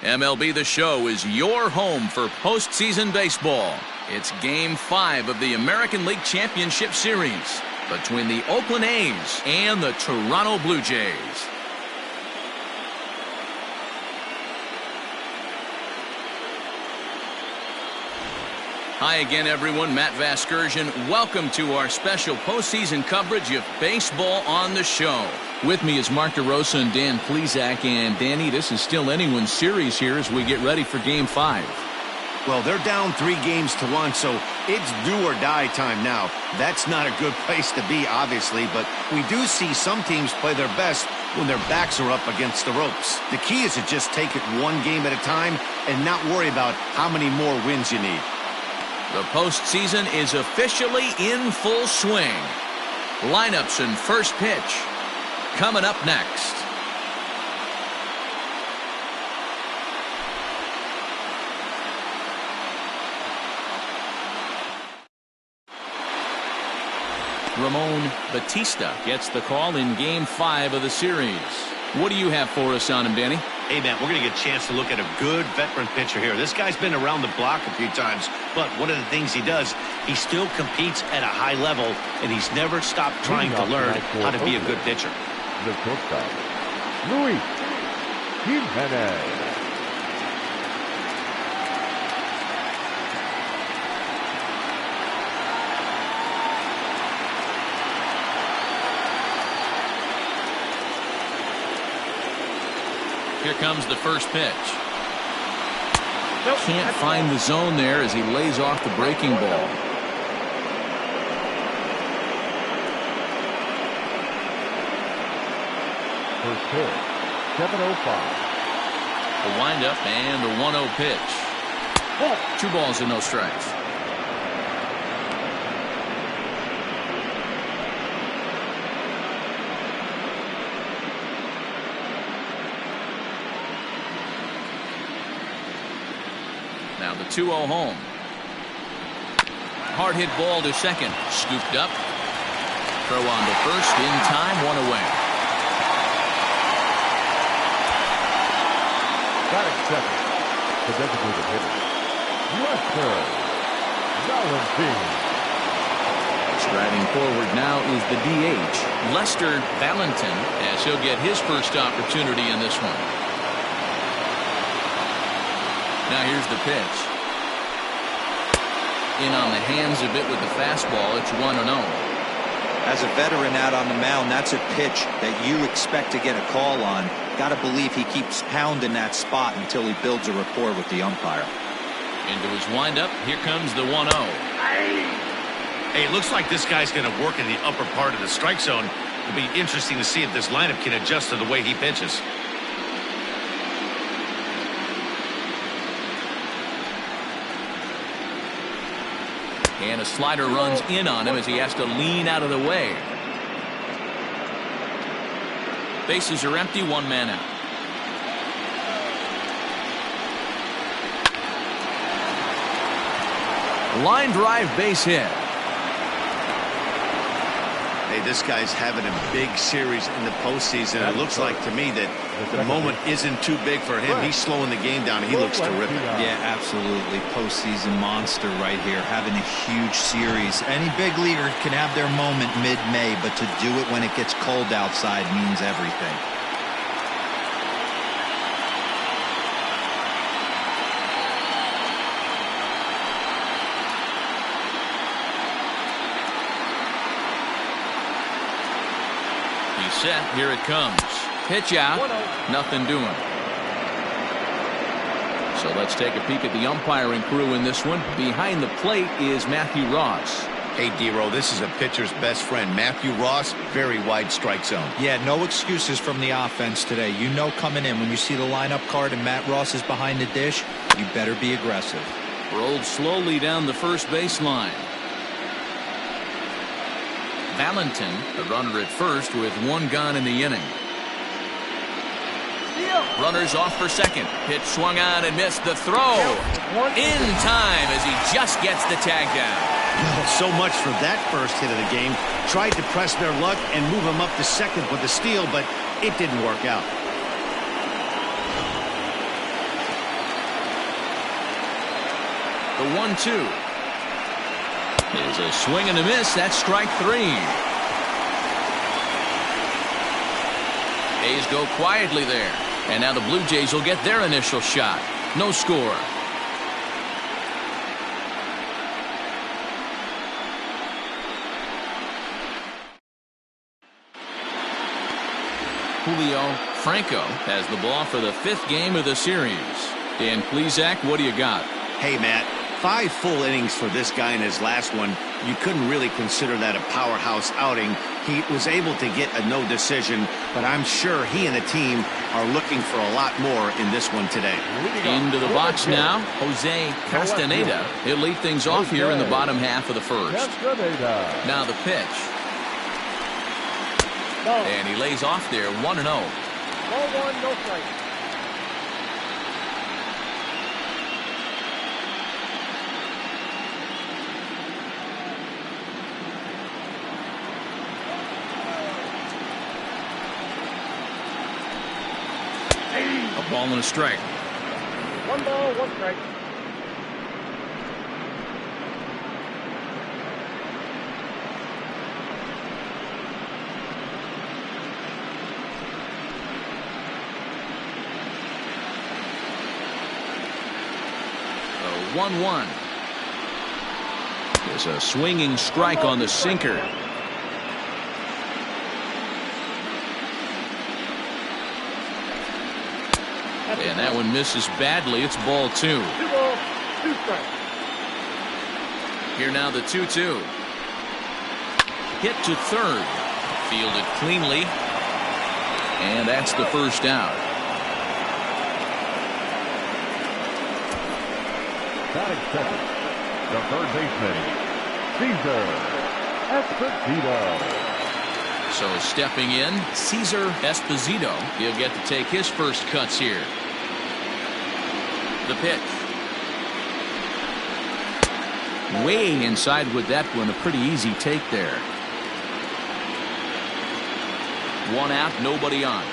MLB The Show is your home for postseason baseball. It's Game 5 of the American League Championship Series between the Oakland A's and the Toronto Blue Jays. Hi again, everyone. Matt Vasgersian. Welcome to our special postseason coverage of baseball on the show. With me is Mark DeRosa and Dan Plesac. And Danny, this is still anyone's series here as we get ready for Game 5. Well, they're down 3-1, so it's do or die time now. That's not a good place to be, obviously, but we do see some teams play their best when their backs are up against the ropes. The key is to just take it one game at a time and not worry about how many more wins you need. The postseason is officially in full swing. Lineups and first pitch coming up next. Ramon Batista gets the call in Game 5 of the series. What do you have for us on him, Danny? Hey, man, we're going to get a chance to look at a good veteran pitcher here. This guy's been around the block a few times, but one of the things he does, he still competes at a high level, and he's never stopped trying to learn how to be a good pitcher. The shortstop, Jimenez. Here comes the first pitch. Can't find the zone there as he lays off the breaking ball. First pitch, 7:05. A windup and a 1-0 pitch. 2 balls and no strikes. Now the 2-0 home. Hard hit ball to second. Scooped up. Throw on to first. In time. 1 away. Batting second. The designated hitter, Lester Valentin. Striding forward now is the DH, Lester Valentin, as he'll get his first opportunity in this one. Now here's the pitch. In on the hands a bit with the fastball. It's 1-0. As a veteran out on the mound, that's a pitch that you expect to get a call on. Got to believe he keeps pounding that spot until he builds a rapport with the umpire. Into his windup. Here comes the 1-0. Hey, it looks like this guy's going to work in the upper part of the strike zone. It'll be interesting to see if this lineup can adjust to the way he pitches. And a slider runs in on him as he has to lean out of the way. Bases are empty, 1 man out. Line drive base hit. Hey, this guy's having a big series in the postseason. It looks like to me that the moment isn't too big for him. He's slowing the game down. He looks terrific. Yeah, absolutely. Postseason monster right here, having a huge series. Any big leaguer can have their moment mid-May, but to do it when it gets cold outside means everything. Set. Here it comes. Pitch out. Nothing doing. So let's take a peek at the umpiring crew in this one. Behind the plate is Matthew Ross. Hey, D-Row, this is a pitcher's best friend. Matthew Ross, very wide strike zone. Yeah, no excuses from the offense today. You know coming in when you see the lineup card and Matt Ross is behind the dish, you better be aggressive. Rolled slowly down the first baseline. Valentin, the runner at first with 1 gone in the inning. Runners off for second. Pitch swung on and missed. The throw in time as he just gets the tag down. Well, so much for that first hit of the game. Tried to press their luck and move him up to second with the steal, but it didn't work out. The 1-2 is a swing and a miss. That's strike 3. A's go quietly there. And now the Blue Jays will get their initial shot. No score. Julio Franco has the ball for the 5th game of the series. Dan Plesac, what do you got? Hey, Matt, 5 full innings for this guy in his last one. You couldn't really consider that a powerhouse outing. He was able to get a no decision, but I'm sure he and the team are looking for a lot more in this one today. Into the box now, Jose Castaneda. He'll lead things off here in the bottom half of the first. Now the pitch. And he lays off there, 1-0. 1-1, no strike. A ball and a strike. 1 ball, 1 strike. The 1-1. There's a swinging strike on the sinker. And that one misses badly. It's ball 2. 2 balls, 2 strikes. Here now the 2-2. Hit to third. Fielded cleanly. And that's the first out. Batting second, the third baseman, Cesar Esposito. So stepping in, Cesar Esposito. He'll get to take his first cuts here. The pitch. Way inside with that one. A pretty easy take there. 1 out, nobody on.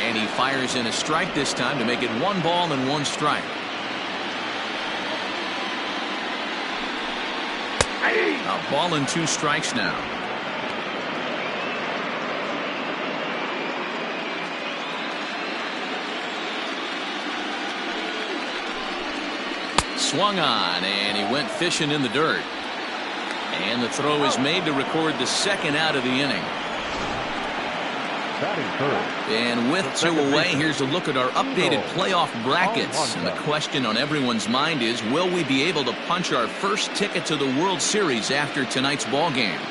And he fires in a strike this time to make it 1 ball and 1 strike. A ball and 2 strikes now. Swung on, and he went fishing in the dirt. And the throw is made to record the 2nd out of the inning. And with 2 away, here's a look at our updated playoff brackets. And the question on everyone's mind is, will we be able to punch our first ticket to the World Series after tonight's ball game?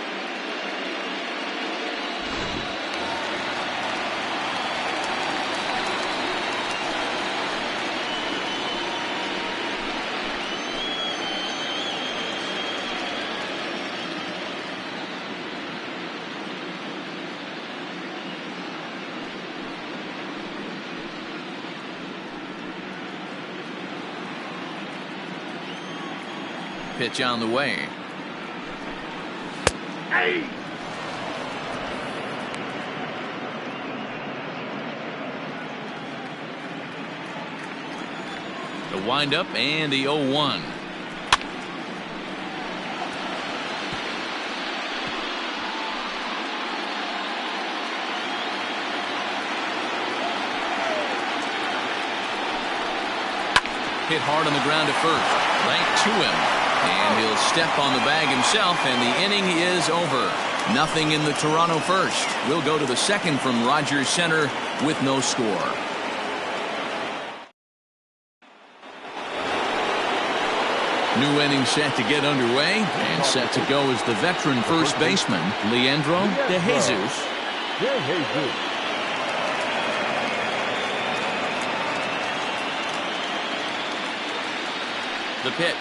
Pitch on the way. The windup and the 0-1. Hit hard on the ground at first. Right to him. And he'll step on the bag himself, and the inning is over. Nothing in the Toronto first. We'll go to the 2nd from Rogers Center with no score. New inning set to get underway, and set to go is the veteran first baseman, Leandro De Jesus. The pitch.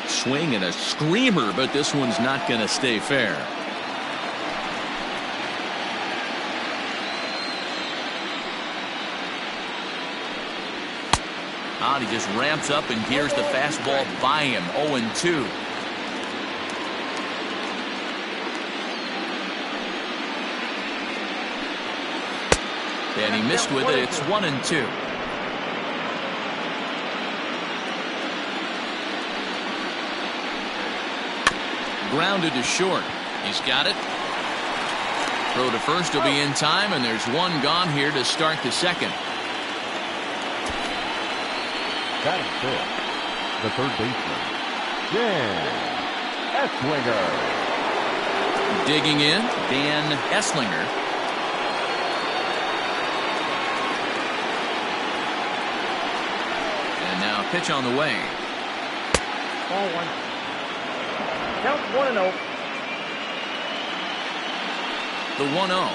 Swing and a screamer, but this one's not going to stay fair. He just ramps up and gears the fastball by him. 0-2. And he missed with it. It's 1-2. Grounded to short. He's got it. Throw to first will be in time, and there's one gone here to start the second. That is it. The third baseman, Dan Esslinger. Digging in, Dan Esslinger. And now pitch on the way. Ball one. Count 1-0. The 1-0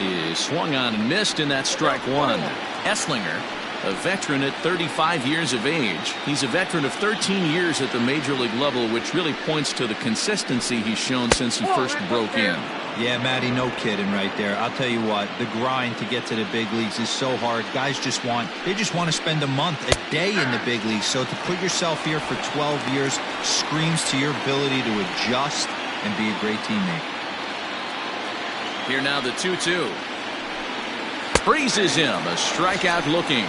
is swung on and missed, and that's strike one. Esslinger, a veteran at 35 years of age. He's a veteran of 13 years at the major league level, which really points to the consistency he's shown since he first broke in. Yeah, Matty, no kidding right there. I'll tell you what, the grind to get to the big leagues is so hard. Guys just want to spend a month, a day in the big leagues. So to put yourself here for 12 years screams to your ability to adjust and be a great teammate. Here now the 2-2. Freezes him, a strikeout looking.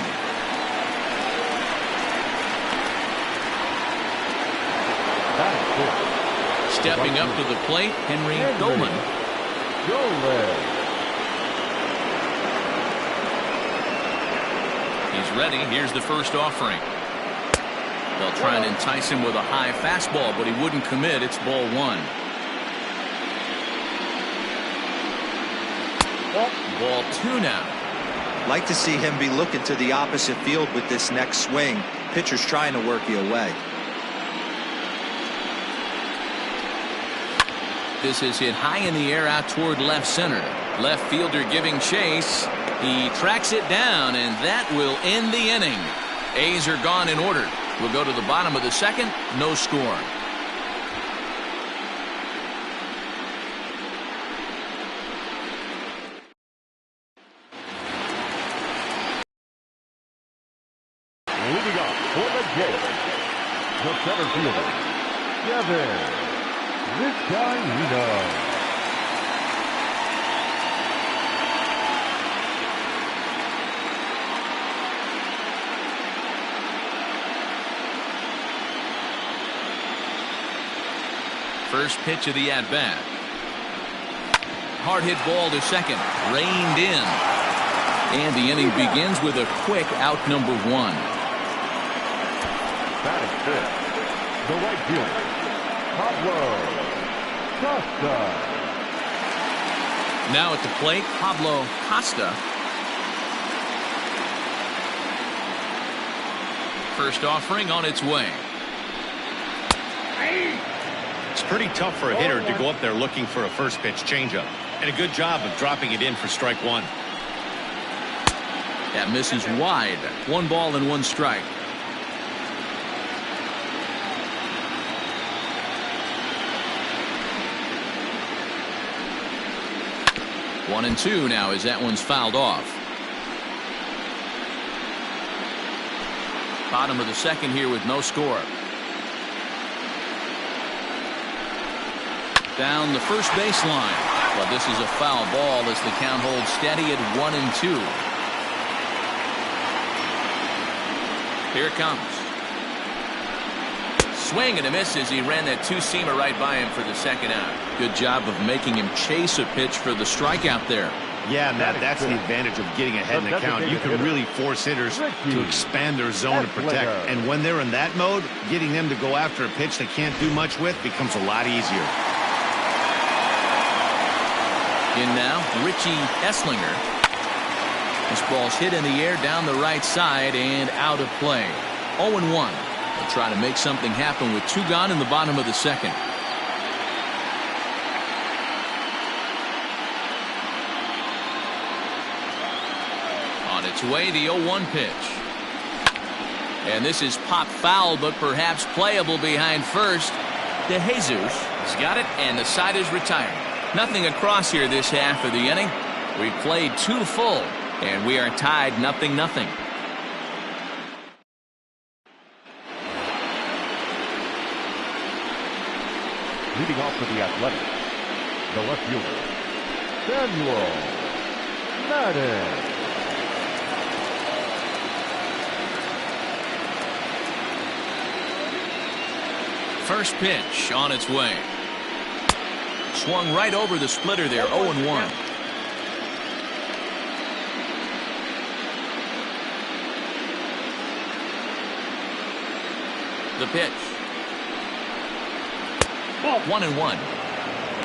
Stepping up to the plate, Henry Goldman. He's ready. Here's the first offering. They'll try and entice him with a high fastball, but he wouldn't commit. It's ball one. Ball two now. Like to see him be looking to the opposite field with this next swing. Pitcher's trying to work you away. This is hit high in the air out toward left center. Left fielder giving chase. He tracks it down, and that will end the inning. A's are gone in order. We'll go to the bottom of the second. No score. Leading off for the Jays, the center fielder, Jimenez. This guy we know. First pitch of the at-bat. Hard hit ball to second. Reined in. And the inning begins with a quick out number one. That is it. The right fielder, Pablo Costa. Now at the plate, Pablo Costa. First offering on its way. It's pretty tough for a hitter to go up there looking for a first pitch changeup. And a good job of dropping it in for strike one. That misses wide. 1 ball and 1 strike. One and two now as that one's fouled off. Bottom of the second here with no score. Down the first baseline. But this is a foul ball as the count holds steady at 1-2. Here it comes. Swing and a miss as he ran that two-seamer right by him for the second out. Good job of making him chase a pitch for the strikeout there. Yeah, Matt, that's the advantage of getting ahead in the count. You can really force hitters to expand their zone to protect. And when they're in that mode, getting them to go after a pitch they can't do much with becomes a lot easier. In now, Richie Esslinger. This ball's hit in the air down the right side and out of play. 0-1. They'll try to make something happen with 2 gone in the bottom of the second. On its way, the 0-1 pitch. And this is pop foul, but perhaps playable behind first. De Jesus has got it, and the side is retired. Nothing across here this half of the inning. We've played 2 full, and we are tied 0-0. Leading off for the Athletics, the left fielder, Samuel Madden. First pitch on its way. Swung right over the splitter there, 0-1. The pitch. 1-1.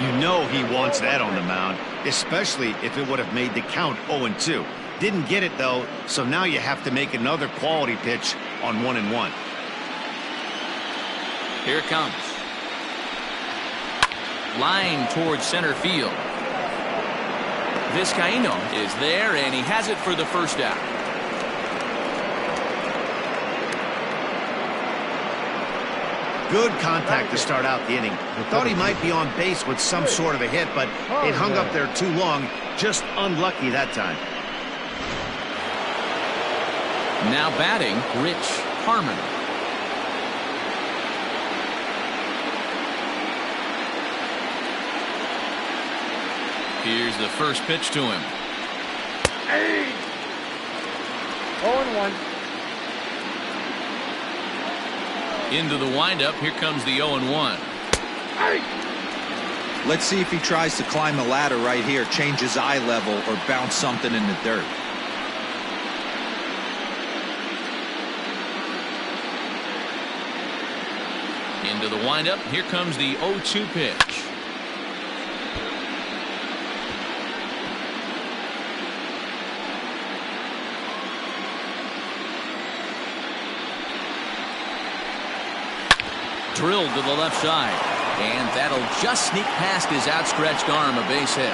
You know he wants that on the mound, especially if it would have made the count 0-2. Didn't get it, though, so now you have to make another quality pitch on 1-1. Here it comes. Line towards center field. Vizcaíno is there, and he has it for the first out. Good contact to start out the inning. Thought he might be on base with some sort of a hit, but it hung up there too long. Just unlucky that time. Now batting, Rich Harmon. Here's the first pitch to him. 0-1. Into the windup. Here comes the 0-1. Let's see if he tries to climb the ladder right here, change his eye level, or bounce something in the dirt. Into the windup. Here comes the 0-2 pitch. Drilled to the left side, and that'll just sneak past his outstretched arm, a base hit.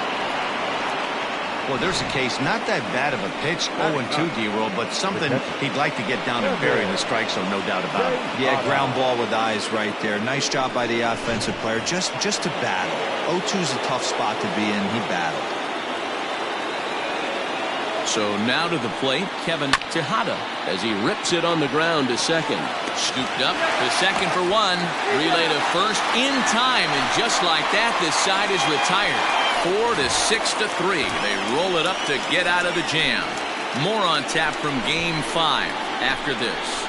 Well, there's a case, not that bad of a pitch, 0-2, D-Roll, but something he'd like to get down and bury in the strike zone, no doubt about it. Yeah, ground ball with eyes right there. Nice job by the offensive player, just to battle. 0-2's a tough spot to be in. He battled. So now to the plate, Kevin Tejada, as he rips it on the ground to second. Scooped up to second for one. Relay to first in time, and just like that, this side is retired. 4-6-3. They roll it up to get out of the jam. More on tap from Game 5 after this.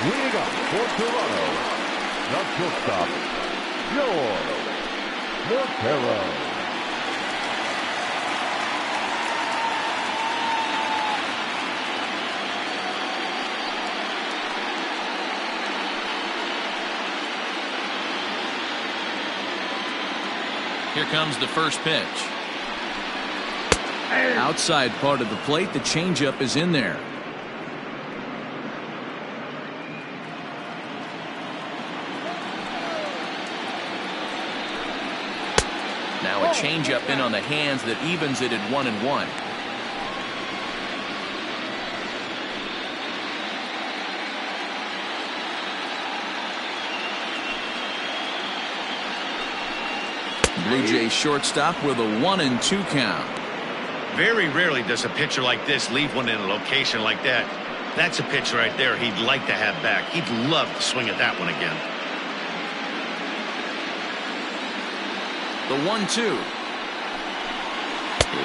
Leading up for Toronto, the shortstop, George Montero. Here comes the first pitch. Outside part of the plate, the changeup is in there. Now a changeup in on the hands that evens it at 1-1. Blue Jays shortstop with a 1-2 count. Very rarely does a pitcher like this leave one in a location like that. That's a pitch right there he'd like to have back. He'd love to swing at that one again. The 1-2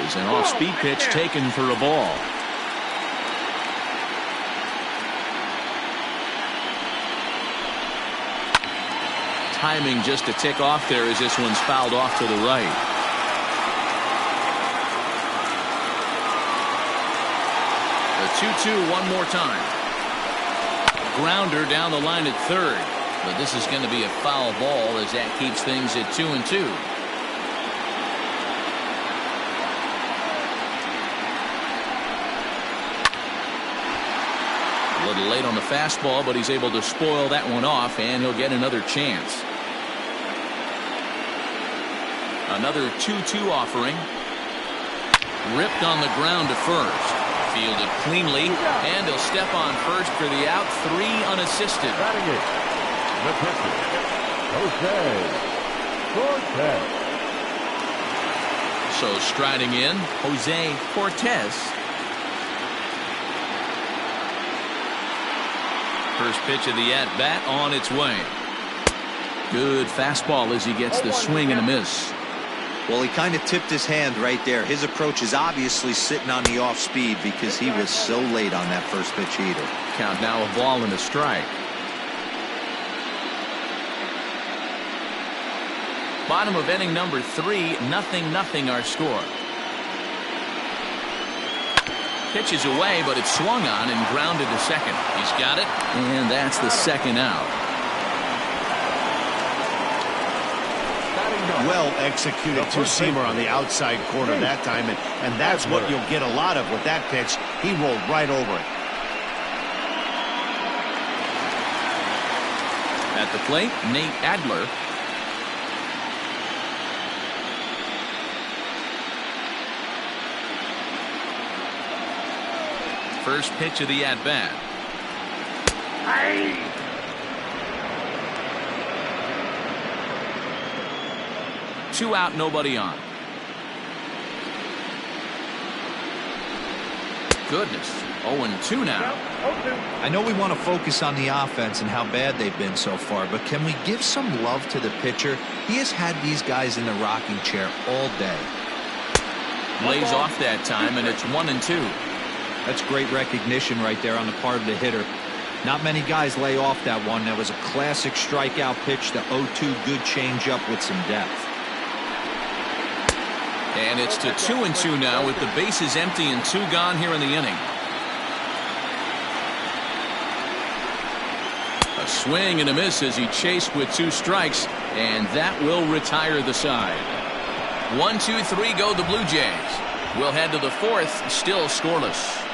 is an off-speed pitch taken for a ball. Timing just a tick off there as this one's fouled off to the right. The 2-2 one more time. Grounder down the line at third, but this is going to be a foul ball as that keeps things at 2-2. A little late on the fastball, but he's able to spoil that one off, and he'll get another chance. Another 2-2 offering. Ripped on the ground to first. Fielded cleanly, and he'll step on first for the out. 3 unassisted. Batting it, the pitcher, Cortez. So striding in, Jose Cortez. First pitch of the at-bat on its way. Good fastball as he gets the swing and a miss. Well, he kind of tipped his hand right there. His approach is obviously sitting on the off speed because he was so late on that first pitch either. Count now a ball and a strike. Bottom of inning number 3, 0-0 our score. Pitches away, but it's swung on and grounded to second. He's got it, and that's the second out. Well executed two-seamer on the outside corner that time, and that's what you'll get a lot of with that pitch. He rolled right over it. At the plate, Nate Adler. First pitch of the at-bat. 2 out, nobody on. Goodness, 0-2 now. I know we want to focus on the offense and how bad they've been so far, but can we give some love to the pitcher? He has had these guys in the rocking chair all day. Lays off that time, and it's 1-2. That's great recognition right there on the part of the hitter. Not many guys lay off that one. That was a classic strikeout pitch, the 0-2 good changeup with some depth. And it's to 2-2 now with the bases empty and 2 gone here in the inning. A swing and a miss as he chased with 2 strikes, and that will retire the side. 1-2-3 go the Blue Jays. We'll head to the 4th, still scoreless.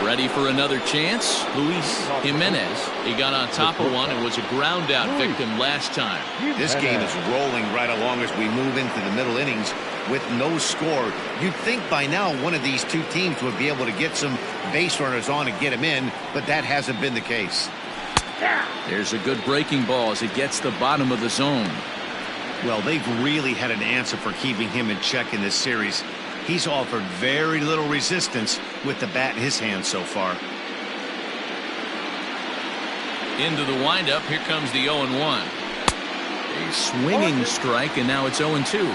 Ready for another chance? Luis Jimenez. He got on top of one and was a ground out victim last time. This game is rolling right along as we move into the middle innings with no score. You'd think by now one of these two teams would be able to get some base runners on and get them in, but that hasn't been the case. There's a good breaking ball as it gets the bottom of the zone. Well, they've really had an answer for keeping him in check in this series. He's offered very little resistance with the bat in his hand so far. Into the windup, here comes the 0-1. A swinging strike, and now it's 0-2.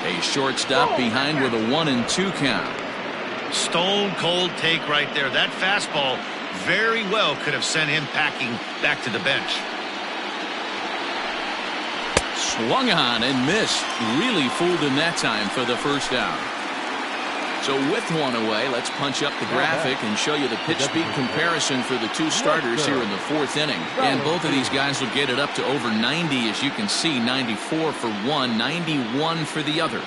A shortstop behind with a 1-2 count. Stone cold take right there. That fastball very well could have sent him packing back to the bench. Swung on and missed. Really fooled him that time for the first out. So with one away, let's punch up the graphic and show you the pitch speed comparison for the 2 starters here in the 4th inning. And both of these guys will get it up to over 90, as you can see. 94 for one, 91 for the other.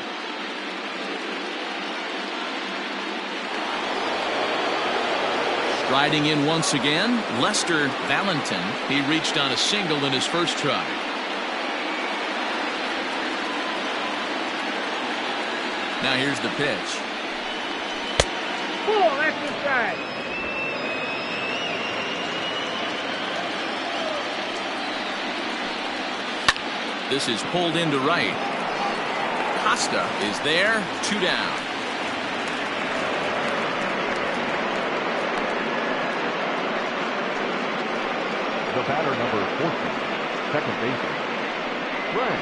Striding in once again, Lester Valentin. He reached on a single in his first try. Now here's the pitch. Full exercise. This is pulled into right. Costa is there, 2 down. The batter, number 14, second baseman, Frank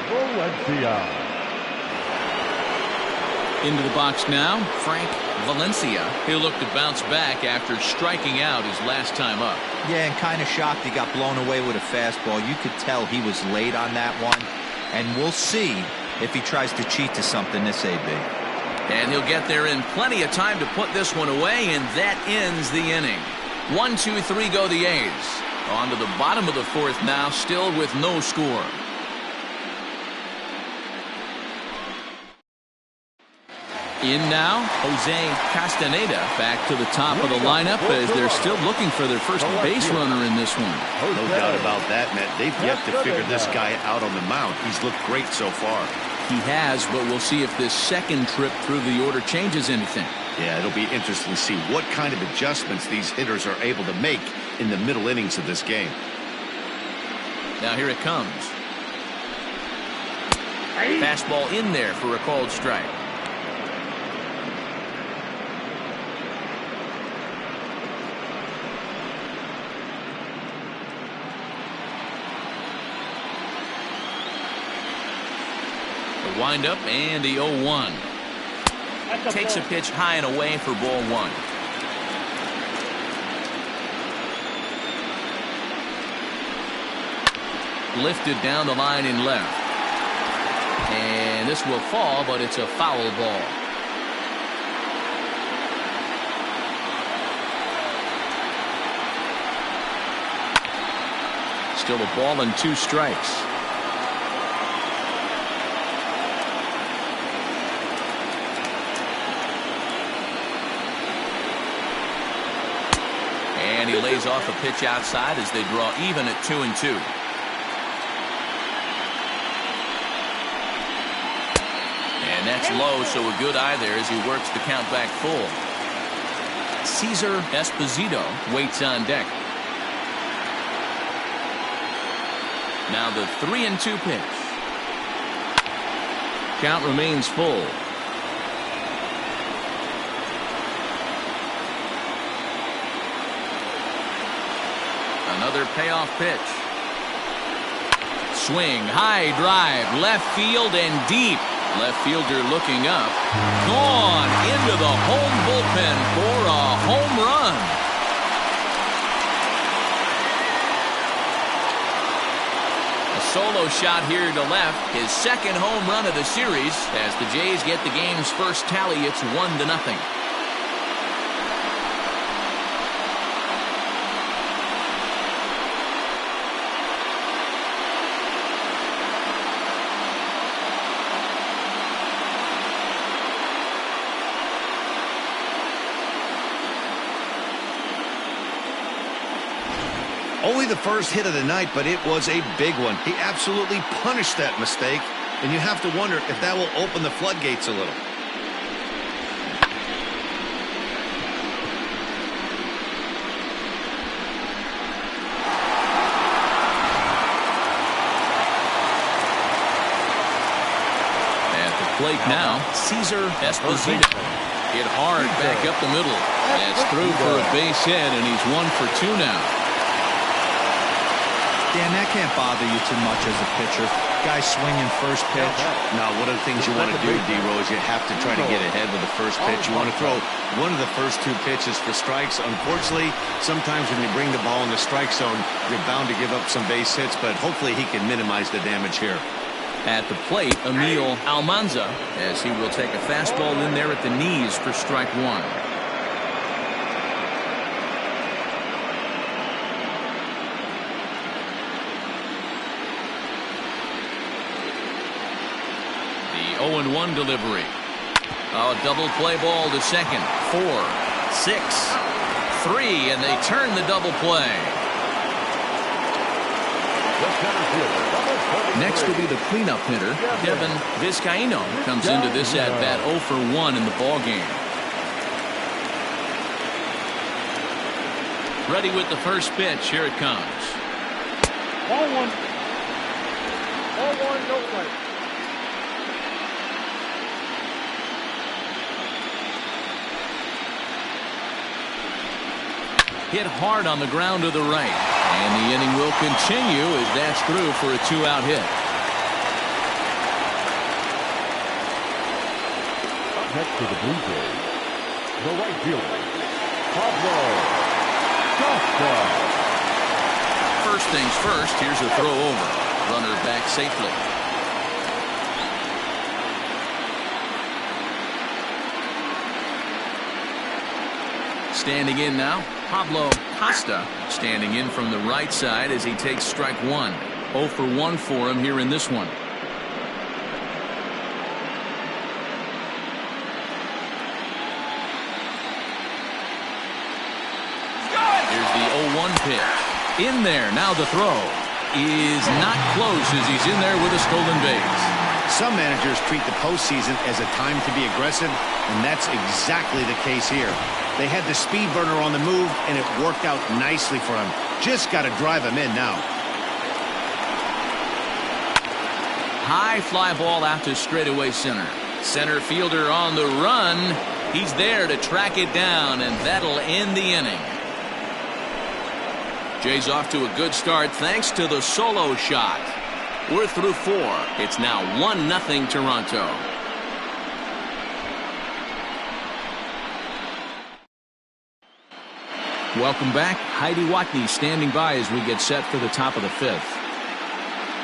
Valencia. Into the box now, Frank Valencia. He'll look to bounce back after striking out his last time up. Yeah, and kind of shocked he got blown away with a fastball. You could tell he was late on that one. And we'll see if he tries to cheat to something this AB. And he'll get there in plenty of time to put this one away, and that ends the inning. 1-2-3 go the A's. On to the bottom of the 4th now, still with no score. In now, Jose Castaneda back to the top of the lineup as they're still looking for their first base runner in this one. No doubt about that, Matt. They've yet to figure this guy out on the mound. He's looked great so far. He has, but we'll see if this second trip through the order changes anything. Yeah, it'll be interesting to see what kind of adjustments these hitters are able to make in the middle innings of this game. Now here it comes. Fastball in there for a called strike. The windup and the 0-1. Takes a pitch high and away for ball one. Lifted down the line in left. And this will fall, but it's a foul ball. Still a ball and 2 strikes. And he lays off a pitch outside as they draw even at 2-2. And that's low, so a good eye there as he works the count back full. Cesar Esposito waits on deck. Now the 3-2 pitch. Count remains full. Another payoff pitch. Swing, high drive, left field and deep. Left fielder looking up. Gone into the home bullpen for a home run. A solo shot here to left. His second home run of the series as the Jays get the game's first tally. It's 1-0. Only the first hit of the night, but it was a big one. He absolutely punished that mistake, and you have to wonder if that will open the floodgates a little. At the plate now, Cesar Esposito. Hit hard back up the middle. That's through for a base hit, and he's 1 for 2 now. Dan, that can't bother you too much as a pitcher. Guy swinging first pitch. Now, one of the things you want to do, D-Rose, you have to try to get ahead with the first pitch. You want to throw one of the first 2 pitches for strikes. Unfortunately, sometimes when you bring the ball in the strike zone, you're bound to give up some base hits, but hopefully he can minimize the damage here. At the plate, Emil Almanza, as he will take a fastball in there at the knees for strike 1. The 0-1 delivery. A double play ball to second. 4, 6, 3, and they turn the double play. Next will be the cleanup hitter, Devin Vizcaino, comes into this at-bat 0 for 1 in the ballgame. Ready with the first pitch. Here it comes. Ball 1. Ball 1, no strike. Hit hard on the ground to the right. And the inning will continue as that's through for a 2-out hit. Up next to the Blue Jays, the right fielder, Pablo Costa. First things first, here's a throw over. Runner back safely. Standing in now, Pablo Costa, standing in from the right side as he takes strike 1. 0 for 1 for him here in this one. Here's the 0-1 pitch. In there, now the throw is not close as he's in there with a stolen base. Some managers treat the postseason as a time to be aggressive, and that's exactly the case here. They had the speed burner on the move, and it worked out nicely for him. Just got to drive him in now. High fly ball out to straightaway center. Center fielder on the run. He's there to track it down, and that'll end the inning. Jay's off to a good start thanks to the solo shot. We're through 4. It's now 1-0 Toronto. Welcome back. Heidi Watney standing by as we get set for the top of the 5th.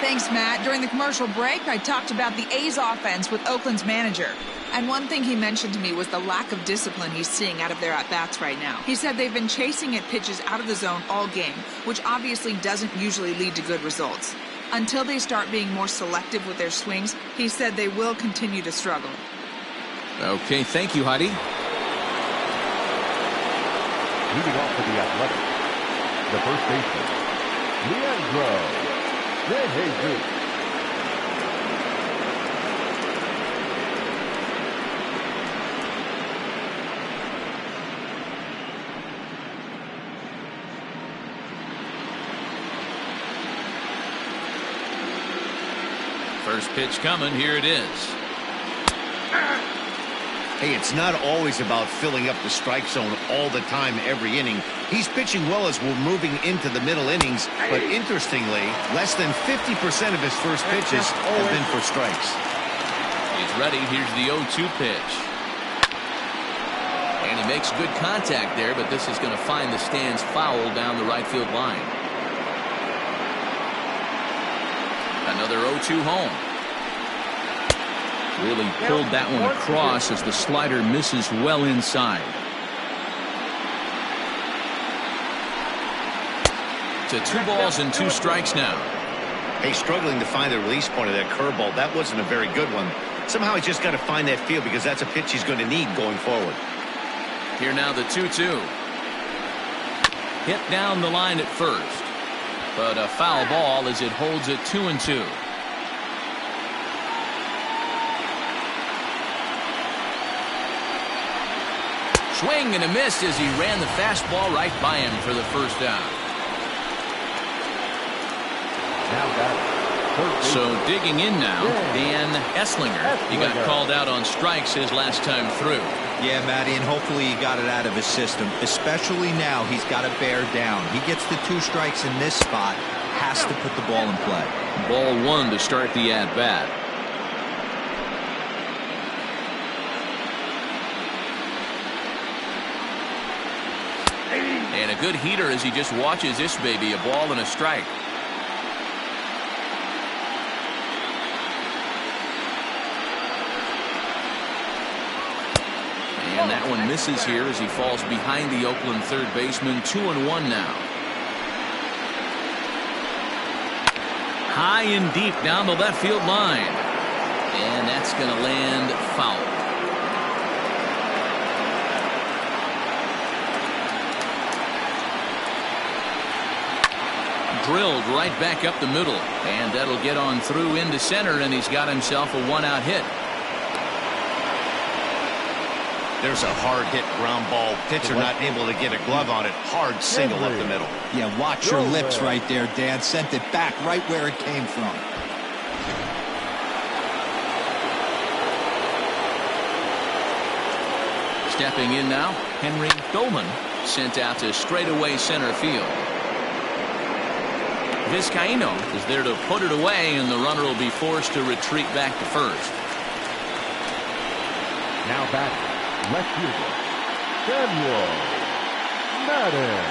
Thanks, Matt. During the commercial break, I talked about the A's offense with Oakland's manager. And one thing he mentioned to me was the lack of discipline he's seeing out of their at-bats right now. He said they've been chasing at pitches out of the zone all game, which obviously doesn't usually lead to good results. Until they start being more selective with their swings, he said they will continue to struggle. Okay, thank you, Heidi. Leading off for the Athletics, the first baseman, Leandro Jimenez. First pitch coming. Here it is. Hey, it's not always about filling up the strike zone all the time every inning. He's pitching well as we're moving into the middle innings, but interestingly, less than 50% of his first pitches have been for strikes. He's ready. Here's the 0-2 pitch. And he makes good contact there, but this is going to find the stands foul down the right field line. Another 0-2 home. Really pulled that one across as the slider misses well inside. To 2 balls and 2 strikes now. Hey, struggling to find the release point of that curveball. That wasn't a very good one. Somehow he's just got to find that feel because that's a pitch he's going to need going forward. Here now the 2-2. Hit down the line at first. But a foul ball as it holds it 2-2. Swing and a miss as he ran the fastball right by him for the first down. So digging in now, Dan Esslinger. He got called out on strikes his last time through. Yeah, Matty, and hopefully he got it out of his system. Especially now, he's got to bear down. He gets the 2 strikes in this spot, has to put the ball in play. Ball 1 to start the at-bat. And a good heater as he just watches this baby, a ball and a strike. And that one misses here as he falls behind the Oakland third baseman. 2-1 now. High and deep down the left field line. And that's going to land foul. Drilled right back up the middle, and that'll get on through into center, and he's got himself a 1-out hit. There's a hard hit ground ball. Pitcher not able to get a glove on it. Hard single up the middle. Yeah, watch your lips right there, Dan. Sent it back right where it came from. Stepping in now, Henry Goldman sent out to straightaway center field. Vizcaíno is there to put it away, and the runner will be forced to retreat back to first. Now back, left fielder, Samuel Madden.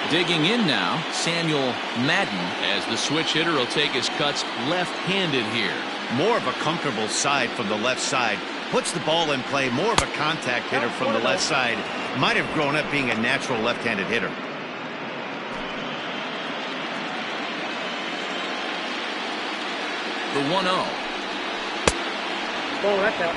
Digging in now, Samuel Madden, as the switch hitter will take his cuts left-handed here. More of a comfortable side from the left side. Puts the ball in play. More of a contact hitter from the left side. Might have grown up being a natural left-handed hitter. The 1-0. Oh, that's out.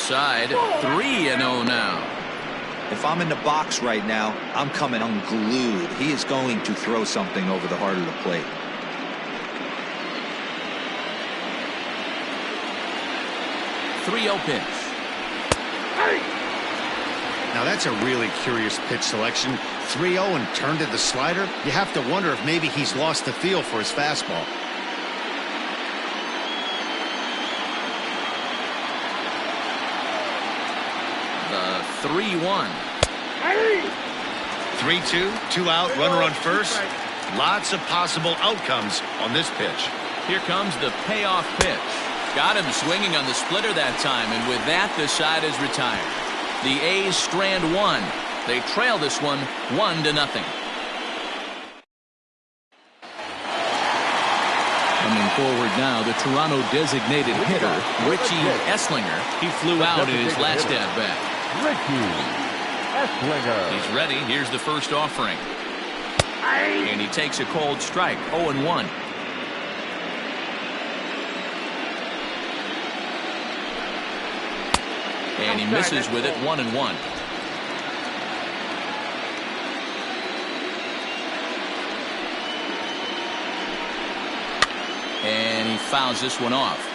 outside. 3-0 now. If I'm in the box right now, I'm coming unglued. He is going to throw something over the heart of the plate. Three-0 pitch. Now that's a really curious pitch selection. 3-0 and turned to the slider. You have to wonder if maybe he's lost the feel for his fastball. The 3-1. 3-2, 2 out, runner on first. Lots of possible outcomes on this pitch. Here comes the payoff pitch. Got him swinging on the splitter that time, and with that, the side is retired. The A's strand one. They trail this one 1-0. Coming forward now, the Toronto designated hitter, Richie Esslinger. He flew out in his last at-bat. Richie Esslinger. He's ready. Here's the first offering. And he takes a cold strike, 0-1. And he misses with it, 1-1. And he fouls this one off.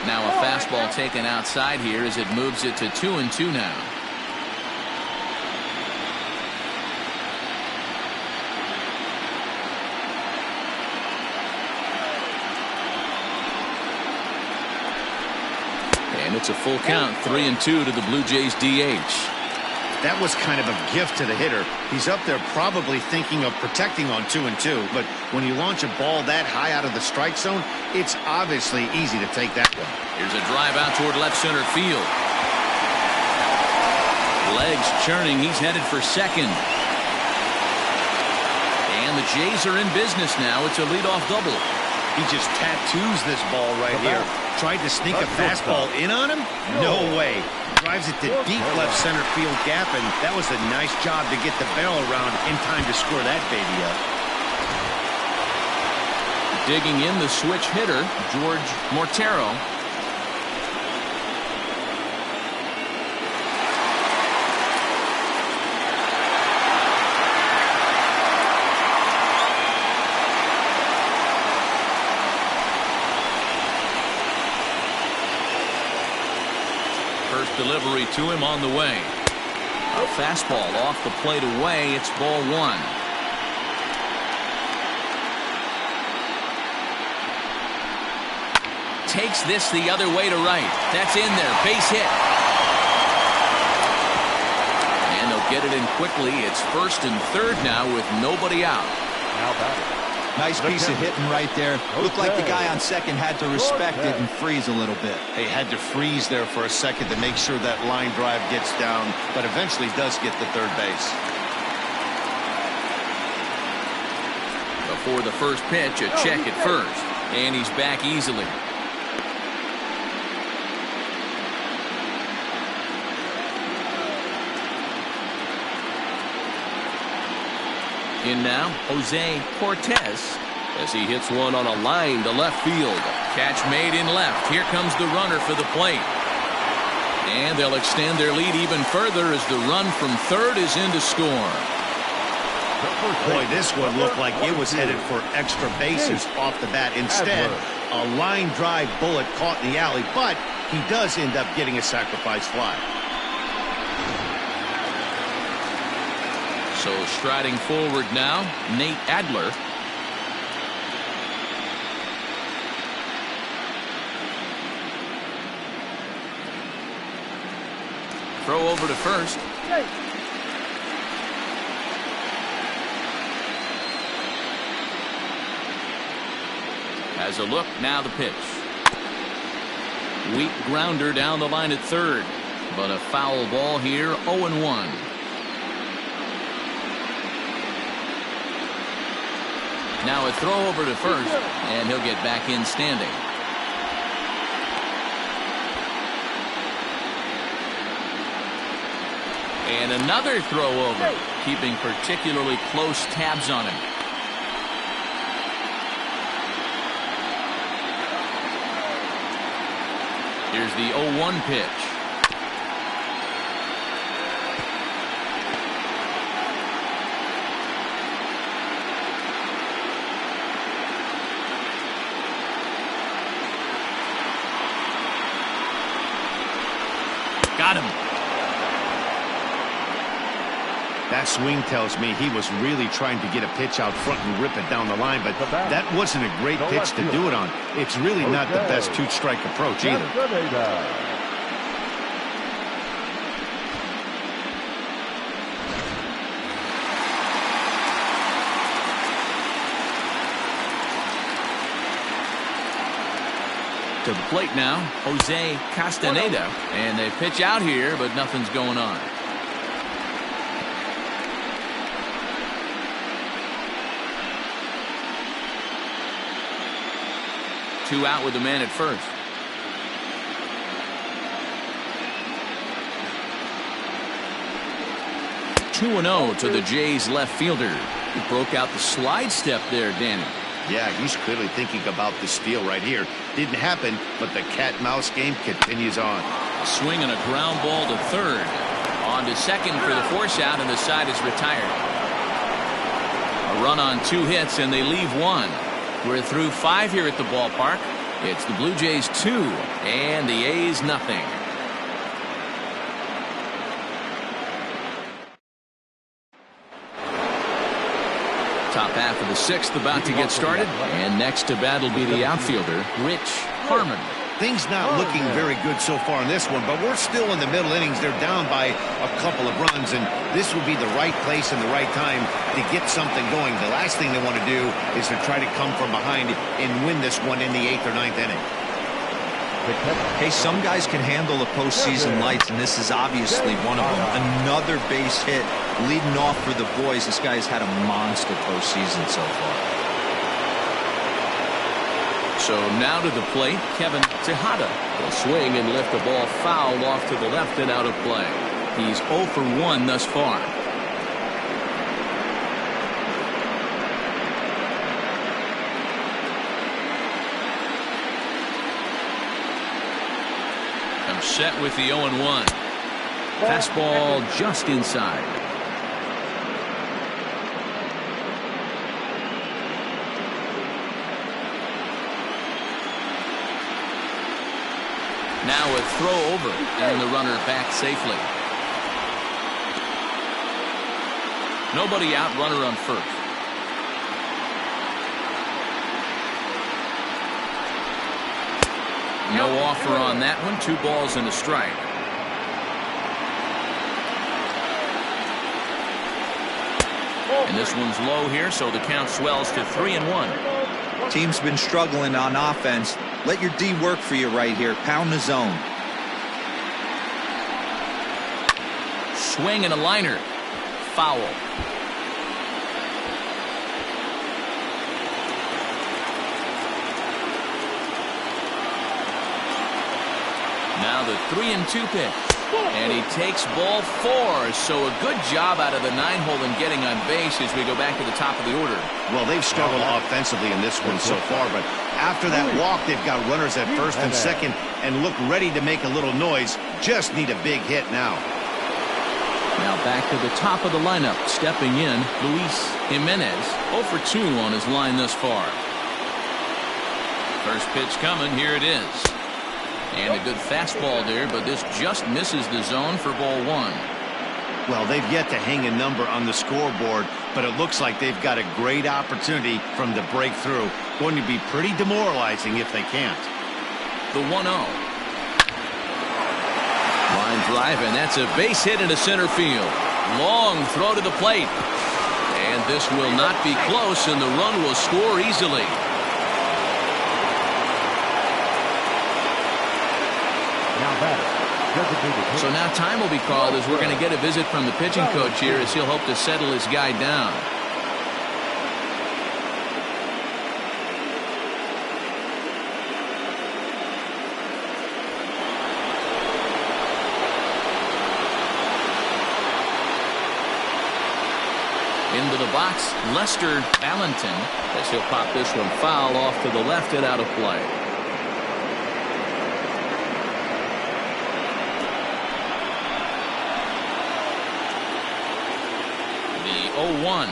Now a fastball taken outside here as it moves it to 2-2 now. And it's a full count, 3-2 to the Blue Jays DH. That was kind of a gift to the hitter. He's up there probably thinking of protecting on 2-2, but when you launch a ball that high out of the strike zone, it's obviously easy to take that one. Here's a drive out toward left center field. Legs churning. He's headed for second. And the Jays are in business now. It's a leadoff double. He just tattoos this ball right here. Tried to sneak a fastball in on him? No way. Drives it to deep left center field gap, and that was a nice job to get the barrel around in time to score that baby up. Digging in the switch hitter, George Mortero. First delivery to him on the way. A fastball off the plate away. It's ball one. Takes this the other way to right. That's in there. Base hit. And they'll get it in quickly. It's first and third now with nobody out. Now batting. Nice piece of hitting right there. Looked like the guy on second had to respect it and freeze a little bit. He had to freeze there for a second to make sure that line drive gets down, but eventually does get to third base. Before the first pitch, a check at first. And he's back easily. In now, Jose Cortez as he hits one on a line to left field. Catch made in left. Here comes the runner for the plate. And they'll extend their lead even further as the run from third is in to score. Boy, this one looked like it was headed for extra bases off the bat. Instead, a line drive bullet caught in the alley, but he does end up getting a sacrifice fly. So striding forward now, Nate Adler. Throw over to first. Has a look, now the pitch. Weak grounder down the line at third, but a foul ball here, 0-1. Now a throw over to first, and he'll get back in standing. And another throw over, keeping particularly close tabs on him. Here's the 0-1 pitch. Got him. That swing tells me he was really trying to get a pitch out front and rip it down the line, but that wasn't a great pitch to do it on. It's really not the best two-strike approach either. To the plate now, Jose Castaneda. And they pitch out here, but nothing's going on. Two out with the man at first. Two 2-0 to the Jays left fielder. He broke out the slide step there, Danny. Yeah, he's clearly thinking about the steal right here. Didn't happen, but the cat-mouse game continues on. A swing and a ground ball to third. On to second for the force out, and the side is retired. A run on 2 hits, and they leave 1. We're through 5 here at the ballpark. It's the Blue Jays 2 and the A's nothing. Top half of the 6th about to get started, and next to bat will be the outfielder, Rich Harmon. Things not looking very good so far in this one, but we're still in the middle innings. They're down by a couple of runs, and this will be the right place and the right time to get something going. The last thing they want to do is to try to come from behind and win this one in the 8th or 9th inning. Hey, some guys can handle the postseason lights, and this is obviously one of them. Another base hit leading off for the boys. This guy has had a monster postseason so far. So now to the plate, Kevin Tejada will swing and lift the ball foul off to the left and out of play. He's 0 for 1 thus far. I'm set with the 0-1. Fastball just inside. Now a throw over, and the runner back safely. Nobody out, runner on first. No offer on that one. 2 balls and a strike. And this one's low here, so the count swells to 3-1. Team's been struggling on offense. Let your D work for you right here. Pound the zone. Swing and a liner. Foul. Now the 3-2 pitch. And he takes ball 4. So a good job out of the 9-hole in getting on base as we go back to the top of the order. Well, they've struggled offensively in this one so far, but after that walk, they've got runners at first and second and look ready to make a little noise. Just need a big hit now. Now back to the top of the lineup. Stepping in, Luis Jimenez. 0 for 2 on his line thus far. First pitch coming. Here it is. And a good fastball there, but this just misses the zone for ball 1. Well, they've yet to hang a number on the scoreboard, but it looks like they've got a great opportunity from the breakthrough. Going to be pretty demoralizing if they can't. The 1-0. Line drive, and that's a base hit into center field. Long throw to the plate. And this will not be close, and the run will score easily. So now time will be called as we're going to get a visit from the pitching coach here as he'll hope to settle his guy down. Into the box, Lester Valentin, as he'll pop this one foul off to the left and out of play. The 0-1.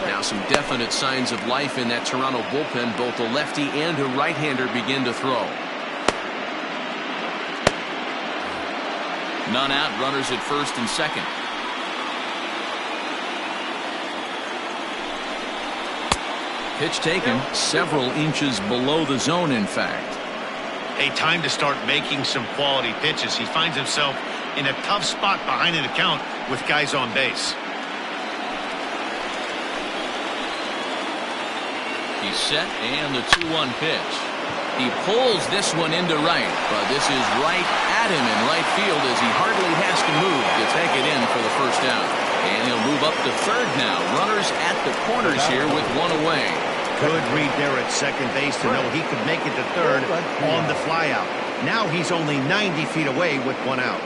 Now some definite signs of life in that Toronto bullpen. Both a lefty and a right-hander begin to throw. None out, runners at first and second. Pitch taken several inches below the zone, in fact. Hey, time to start making some quality pitches. He finds himself in a tough spot behind an account with guys on base. He's set, and the 2-1 pitch. He pulls this one into right, but this is right at him in right field as he hardly has to move to take it in for the first out. And he'll move up to third now. Runners at the corners here with one away. Good read there at second base to know he could make it to third on the flyout. Now he's only 90 feet away with one out.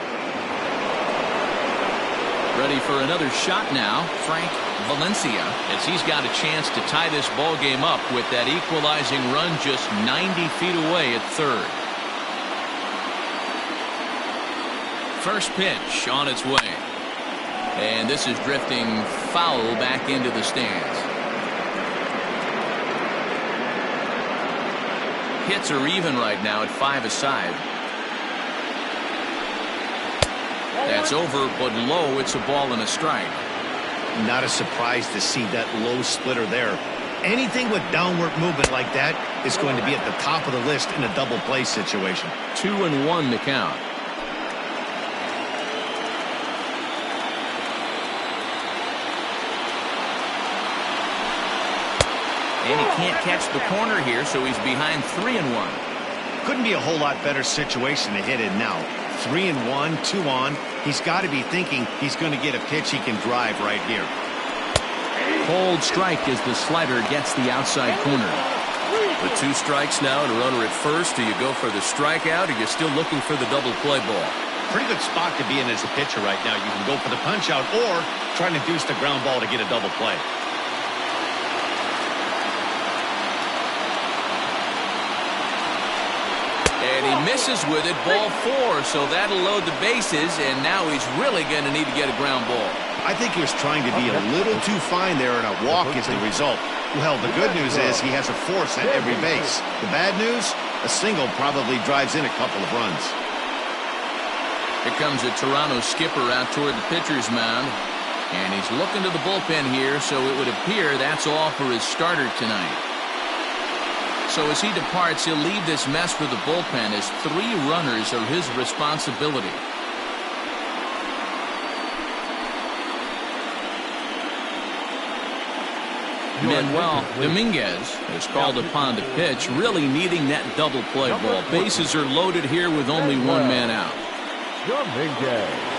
Ready for another shot now, Frank Valencia, as he's got a chance to tie this ball game up with that equalizing run just 90 feet away at third. First pitch on its way. And this is drifting foul back into the stands. Hits are even right now at 5 aside. That's over, but low. It's a ball and a strike. Not a surprise to see that low splitter there. Anything with downward movement like that is going to be at the top of the list in a double play situation. 2-1 to count. And he can't catch the corner here, so he's behind 3-1. Couldn't be a whole lot better situation to hit in now. 3-1, 2 on. He's got to be thinking he's going to get a pitch he can drive right here. Cold strike as the slider gets the outside corner. With 2 strikes now and a runner at first, do you go for the strikeout or you're still looking for the double play ball? Pretty good spot to be in as a pitcher right now. You can go for the punch out or try to deuce the ground ball to get a double play. And he misses with it, ball 4, so that'll load the bases, and now he's really going to need to get a ground ball. I think he was trying to be a little too fine there, and a walk is the result. Well, the good news is he has a force at every base. The bad news, a single probably drives in a couple of runs. Here comes a Toronto skipper out toward the pitcher's mound, and he's looking to the bullpen here, so it would appear that's all for his starter tonight. So as he departs, he'll leave this mess for the bullpen as 3 runners are his responsibility. Manuel Dominguez is called upon to pitch, really needing that double play ball. Bases are loaded here with only 1 man out. Jimenez.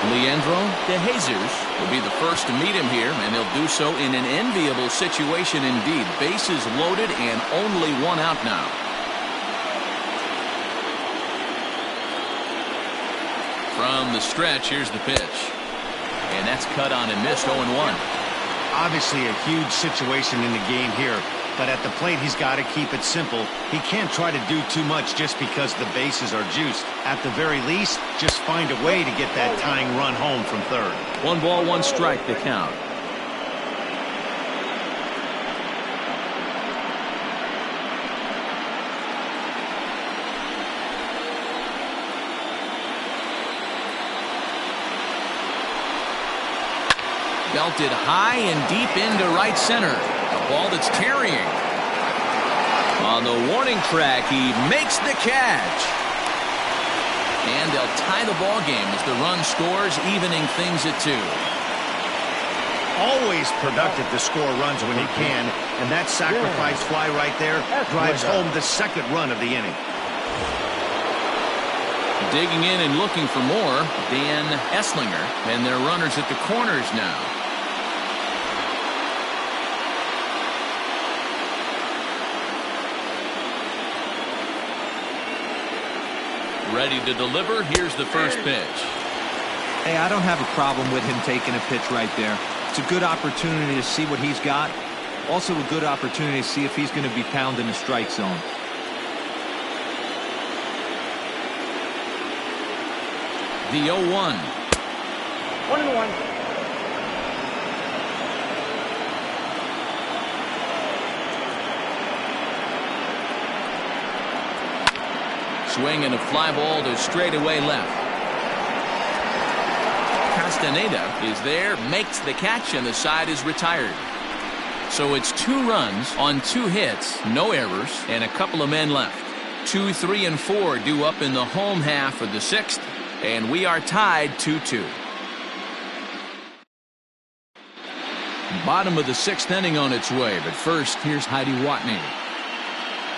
Leandro de Jesus will be the first to meet him here, and he'll do so in an enviable situation indeed. Bases loaded and only 1 out now. From the stretch, here's the pitch. And that's cut on and missed, 0-1. Obviously a huge situation in the game here, but at the plate he's got to keep it simple. He can't try to do too much just because the bases are juiced. At the very least, just find a way to get that tying run home from third. 1 ball, 1 strike to count. Belted high and deep into right center. A ball that's carrying. On the warning track, he makes the catch. And they'll tie the ball game as the run scores, evening things at 2. Always productive to score runs when he can, and that sacrifice fly right there drives home the second run of the inning. Digging in and looking for more, Dan Esslinger, and their runners at the corners now. Ready to deliver. Here's the first pitch. Hey, I don't have a problem with him taking a pitch right there. It's a good opportunity to see what he's got. Also a good opportunity to see if he's going to be pounding the strike zone. The 0-1. 1-1. Swing and a fly ball to straightaway left. Castaneda is there, makes the catch, and the side is retired. So it's 2 runs on 2 hits, no errors, and a couple of men left. 2, 3, and 4 due up in the home half of the 6th, and we are tied 2-2. Bottom of the 6th inning on its way, but first, here's Heidi Watney.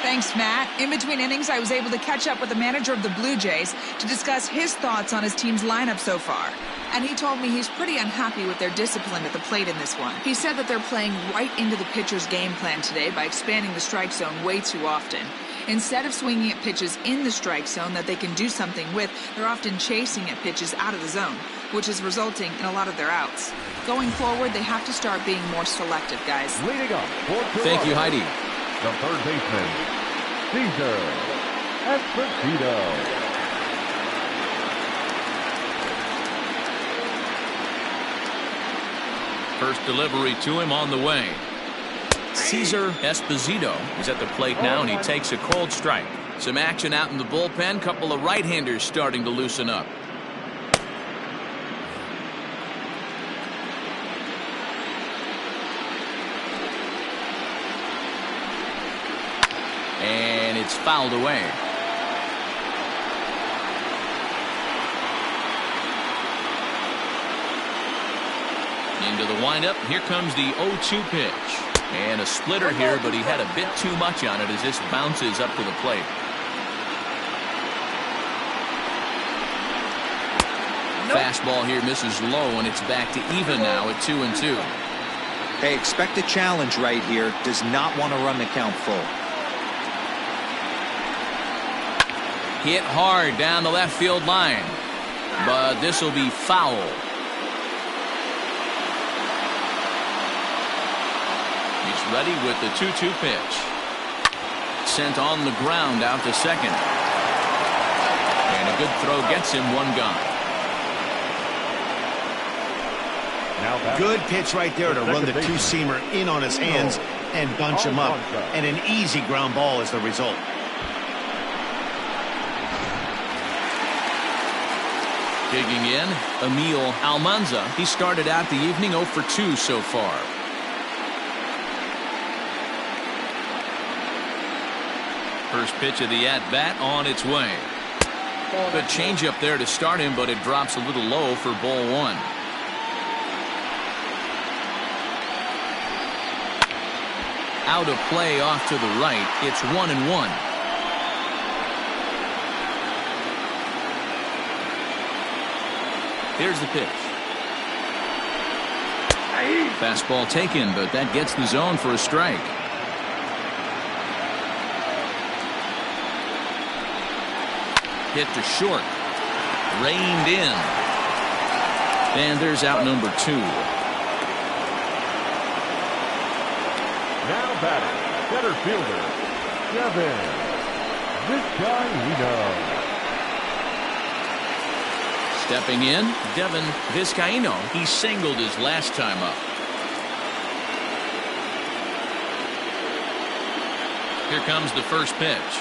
Thanks, Matt. In between innings, I was able to catch up with the manager of the Blue Jays to discuss his thoughts on his team's lineup so far. And he told me he's pretty unhappy with their discipline at the plate in this one. He said that they're playing right into the pitcher's game plan today by expanding the strike zone way too often. Instead of swinging at pitches in the strike zone that they can do something with, they're often chasing at pitches out of the zone, which is resulting in a lot of their outs. Going forward, they have to start being more selective, guys. Leading up. Thank you, Heidi. The third baseman, Caesar Esposito. First delivery to him on the way. Caesar Esposito is at the plate now, and he takes a cold strike. Some action out in the bullpen. Couple of right-handers starting to loosen up. And it's fouled away. Into the windup. Here comes the 0-2 pitch. And a splitter here, but he had a bit too much on it as this bounces up to the plate. Fastball here misses low, and it's back to even now at 2-2. Hey, expect a challenge right here. Does not want to run the count full. Hit hard down the left field line, but this will be foul. He's ready with the 2-2 pitch. Sent on the ground out to second. And a good throw gets him one gone. Good pitch right there to run the two-seamer in on his hands and bunch him up. And an easy ground ball is the result. Digging in, Emil Almanza. He started out the evening 0 for 2 so far. First pitch of the at-bat on its way. Good changeup there to start him, but it drops a little low for ball 1. Out of play off to the right. It's 1-1. Here's the pitch. Fastball taken, but that gets the zone for a strike. Hit to short. Reined in. And there's out number 2. Now batting, center fielder, Devin Vizcaino. Stepping in, Devin Vizcaino. He singled his last time up. Here comes the first pitch.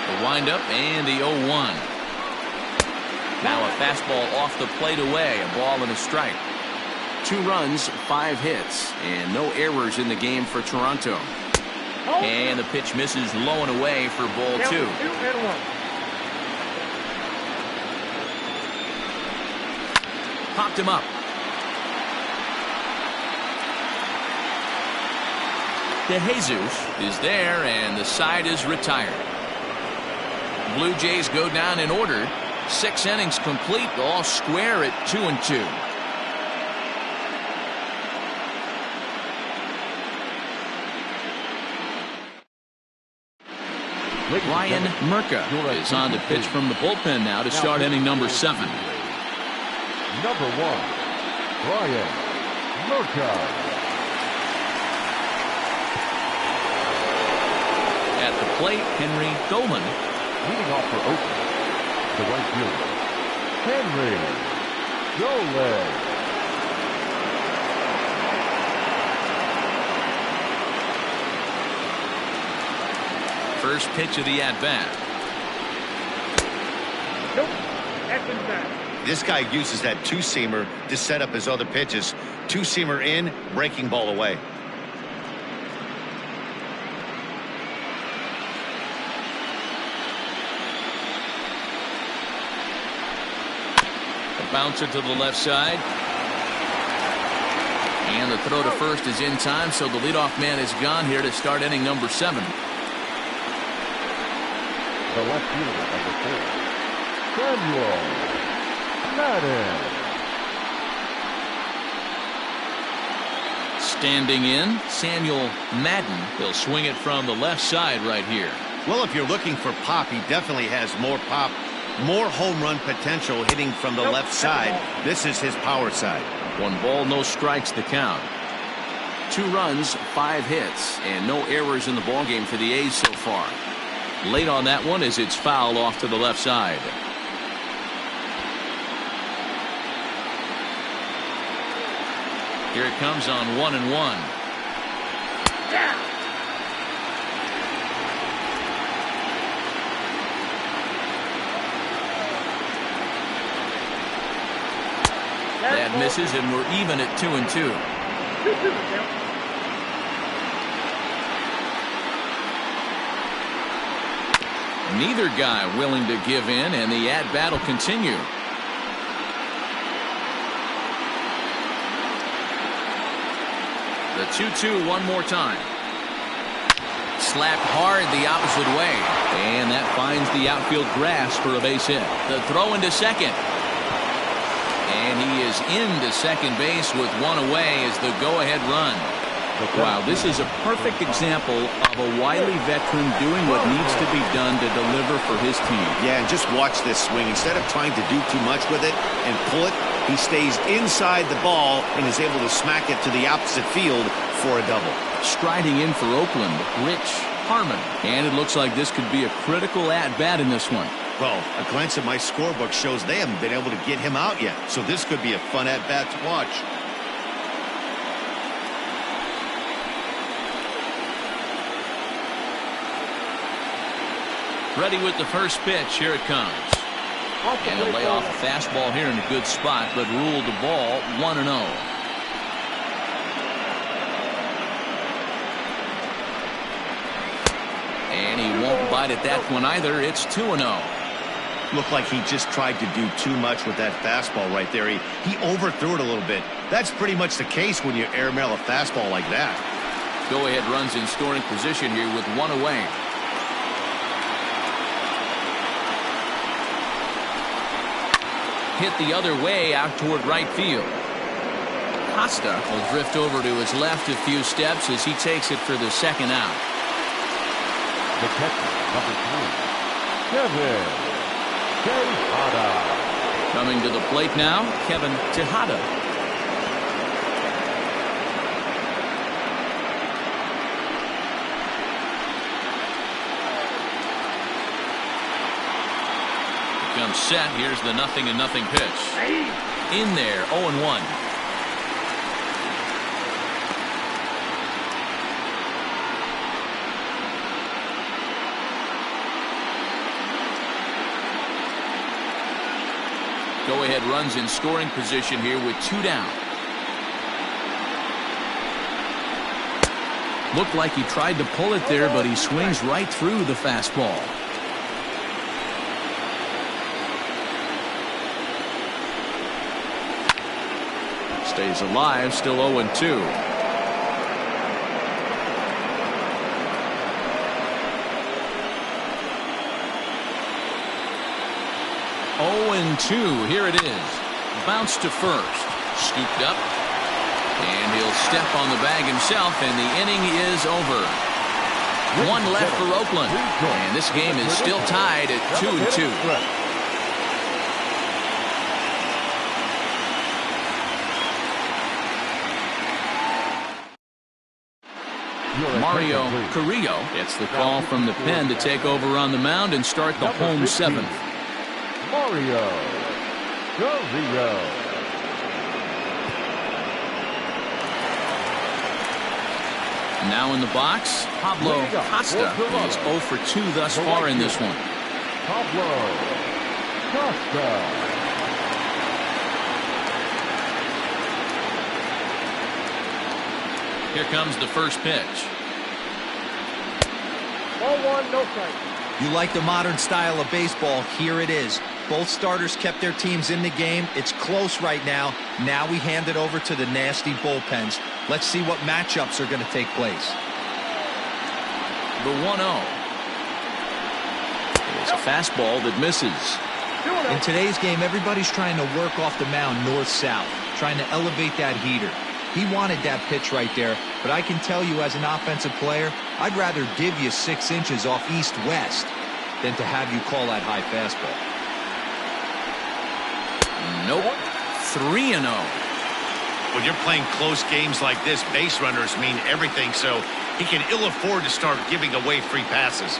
The windup and the 0-1. Now a fastball off the plate away. A ball and a strike. 2 runs, 5 hits, and no errors in the game for Toronto. And the pitch misses low and away for ball 2. Popped him up. De Jesus is there, and the side is retired. Blue Jays go down in order. 6 innings complete, all square at 2-2. Ryan Murka is on to pitch from the bullpen now to start inning number 7. Number 1, Ryan Murka. At the plate, Henry Goldman. Leading off for Oakland, the right fielder, Henry Goldman. First pitch of the at-bat. Nope, that's inside. This guy uses that two-seamer to set up his other pitches. Two-seamer in, breaking ball away. A bouncer to the left side. And the throw to first is in time, so the leadoff man is gone here to start inning number 7. The left fielder, number 4, Samuel Madden. Standing in, Samuel Madden. He'll swing it from the left side right here. Well, if you're looking for pop, he definitely has more pop, more home run potential hitting from the left side. This is his power side. 1 ball, no strikes the count. 2 runs, 5 hits, and no errors in the ballgame for the A's so far. Late on that one as it's fouled off to the left side. Here it comes on 1-1. That misses, and we're even at 2-2. Neither guy willing to give in, and the at-bat will continue. The 2-2 one more time. Slapped hard the opposite way, and that finds the outfield grass for a base hit. The throw into second. And he is into second base with 1 away as the go-ahead run. Wow, this is a perfect example of a wily veteran doing what needs to be done to deliver for his team. Yeah, and just watch this swing. Instead of trying to do too much with it and pull it, he stays inside the ball and is able to smack it to the opposite field for a double. Striding in for Oakland, Rich Harmon. And it looks like this could be a critical at-bat in this one. Well, a glance at my scorebook shows they haven't been able to get him out yet, so this could be a fun at-bat to watch. Ready with the first pitch. Here it comes. And a lay off a fastball here in a good spot, but ruled the ball 1-0. And he won't bite at that one either. It's 2-0. Looked like he just tried to do too much with that fastball right there. He overthrew it a little bit. That's pretty much the case when you airmail a fastball like that. Go-ahead runs in scoring position here with 1 away. Hit the other way out toward right field. Costa will drift over to his left a few steps as he takes it for the second out. The catcher, number 3, Kevin Tejada. Coming to the plate now, Kevin Tejada. Comes set. Here's the 0-0 pitch. In there, 0-1. Go-ahead runs in scoring position here with 2 down. Looked like he tried to pull it there, but he swings right through the fastball. Stays alive, still 0-2. Here it is. Bounce to first. Scooped up. And he'll step on the bag himself, and the inning is over. One left for Oakland. And this game is still tied at 2-2. Mario Carrillo gets the call from the pen to take over on the mound and start the home seventh. Mario Carrillo. Now in the box, Pablo Costa is 0 for 2 thus far in this one. Pablo Costa. Here comes the first pitch. Ball one, no strike. You like the modern style of baseball? Here it is. Both starters kept their teams in the game. It's close right now. Now we hand it over to the nasty bullpens. Let's see what matchups are going to take place. The 1-0. It's a fastball that misses. In today's game, everybody's trying to work off the mound north-south, trying to elevate that heater. He wanted that pitch right there, but I can tell you as an offensive player, I'd rather give you 6 inches off east-west than to have you call that high fastball. Nope. 3-0. When you're playing close games like this, base runners mean everything, so he can ill afford to start giving away free passes.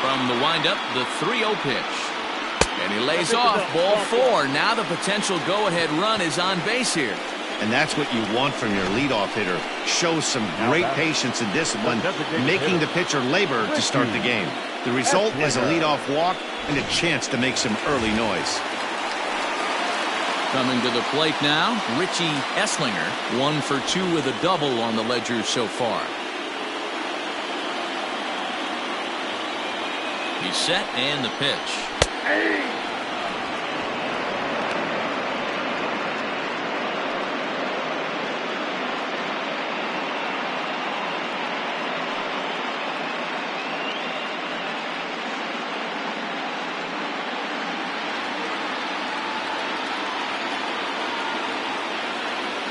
From the windup, the 3-0 pitch. And he lays off ball 4. Now the potential go-ahead run is on base here. And that's what you want from your leadoff hitter. Shows some great patience and discipline, making the pitcher labor to start the game. The result is a leadoff walk and a chance to make some early noise. Coming to the plate now, Richie Esslinger, 1 for 2 with a double on the ledger so far. He's set and the pitch.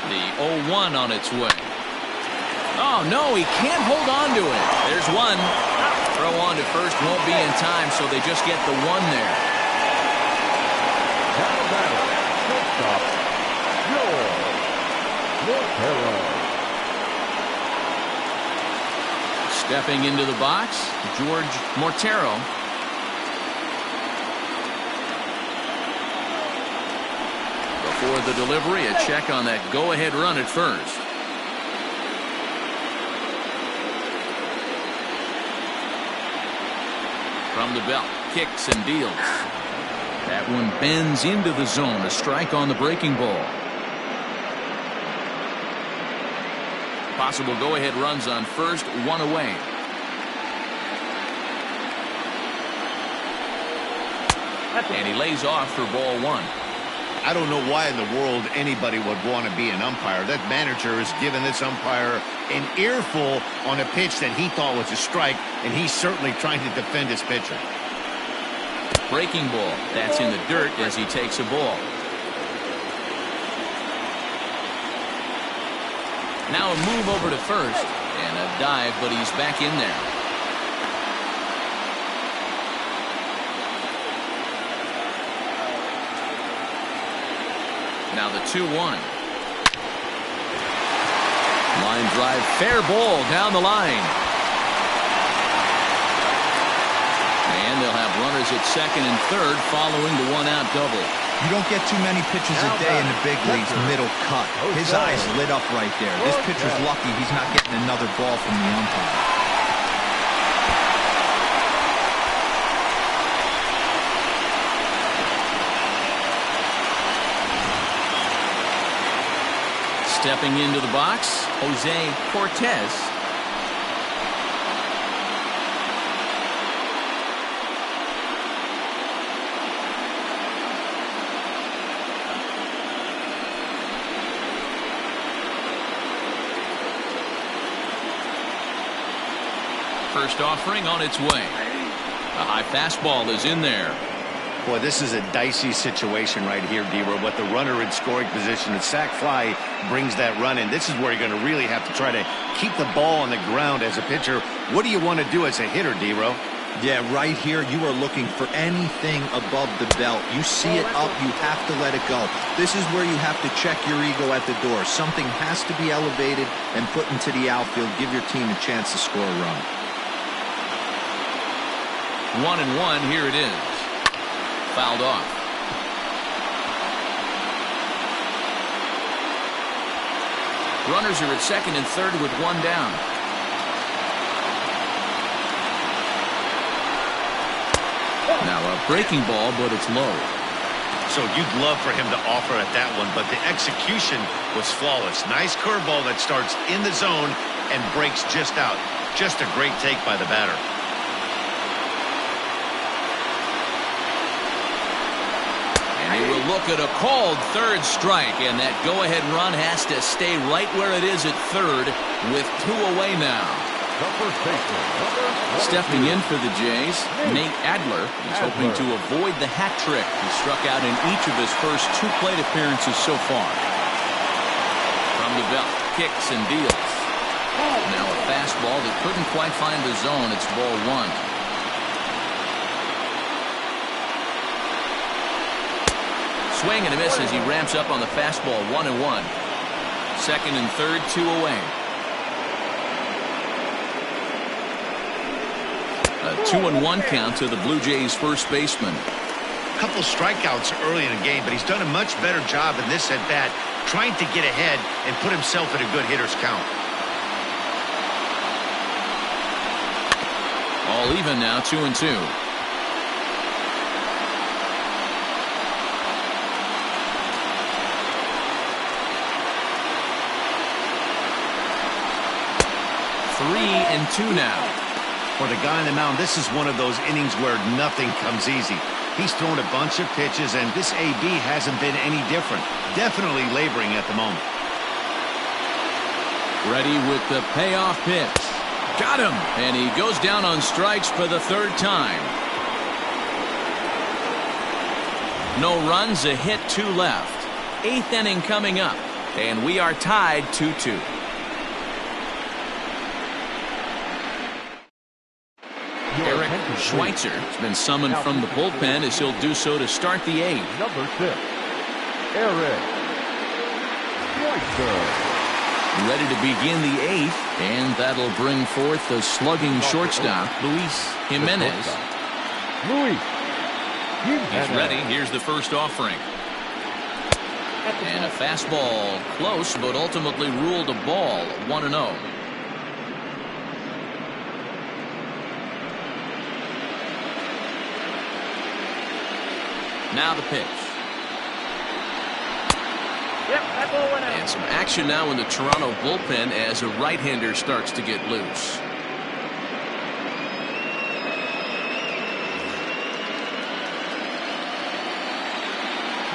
The 0-1 on its way. Oh, no, he can't hold on to it. There's one. Throw on to first won't be in time, so they just get the 1 there. Shortstop, George. Stepping into the box, George Mortero. Before the delivery, a check on that go-ahead run at first. From the belt, kicks and deals. That one bends into the zone. A strike on the breaking ball. Possible go-ahead runs on first, 1 away. And he lays off for ball 1. I don't know why in the world anybody would want to be an umpire. That manager has given this umpire an earful on a pitch that he thought was a strike, and he's certainly trying to defend his pitcher. Breaking ball. That's in the dirt as he takes a ball. Now a move over to first, and a dive, but he's back in there. Now the 2-1. Line drive, fair ball down the line. And they'll have runners at second and third following the 1-out double. You don't get too many pitches a day in the big leagues, middle cut. His eyes lit up right there. This pitcher's lucky he's not getting another ball from the umpire. Stepping into the box, Jose Cortez. First offering on its way. A high fastball is in there. Boy, this is a dicey situation right here, D-Row. But the runner in scoring position, the sack fly brings that run in. This is where you're going to really have to try to keep the ball on the ground as a pitcher. What do you want to do as a hitter, D-Row? Yeah, right here, you are looking for anything above the belt. You see it up, you have to let it go. This is where you have to check your ego at the door. Something has to be elevated and put into the outfield. Give your team a chance to score a run. 1-1, here it is. Fouled off. Runners are at second and third with one down. Now a breaking ball, but it's low. So you'd love for him to offer at that one, but the execution was flawless. Nice curveball that starts in the zone and breaks just out. Just a great take by the batter. And he will look at a called third strike, and that go-ahead run has to stay right where it is at third with two away now. Stepping in for the Jays, Nate Adler is hoping to avoid the hat trick. He struck out in each of his first two plate appearances so far. From the belt, kicks and deals. Now a fastball that couldn't quite find the zone. It's ball one. Swing and a miss as he ramps up on the fastball. 1-1. Second and third, two away. A 2-1 count to the Blue Jays first baseman. Couple strikeouts early in the game, but he's done a much better job in this at-bat trying to get ahead and put himself in a good hitter's count. All even now, 2-2. Three and two now. For the guy on the mound, this is one of those innings where nothing comes easy. He's thrown a bunch of pitches, and this AB hasn't been any different. Definitely laboring at the moment. Ready with the payoff pitch. Got him! And he goes down on strikes for the third time. No runs, a hit, two left. Eighth inning coming up, and we are tied 2-2. Eric Schweitzer has been summoned from the bullpen as he'll do so to start the eighth. Number 6, Eric Schweitzer. Ready to begin the eighth, and that'll bring forth the slugging shortstop, Luis Jimenez. He's ready. Here's the first offering. And a fastball close, but ultimately ruled a ball. 1-0. Now the pitch. And some action now in the Toronto bullpen as a right-hander starts to get loose.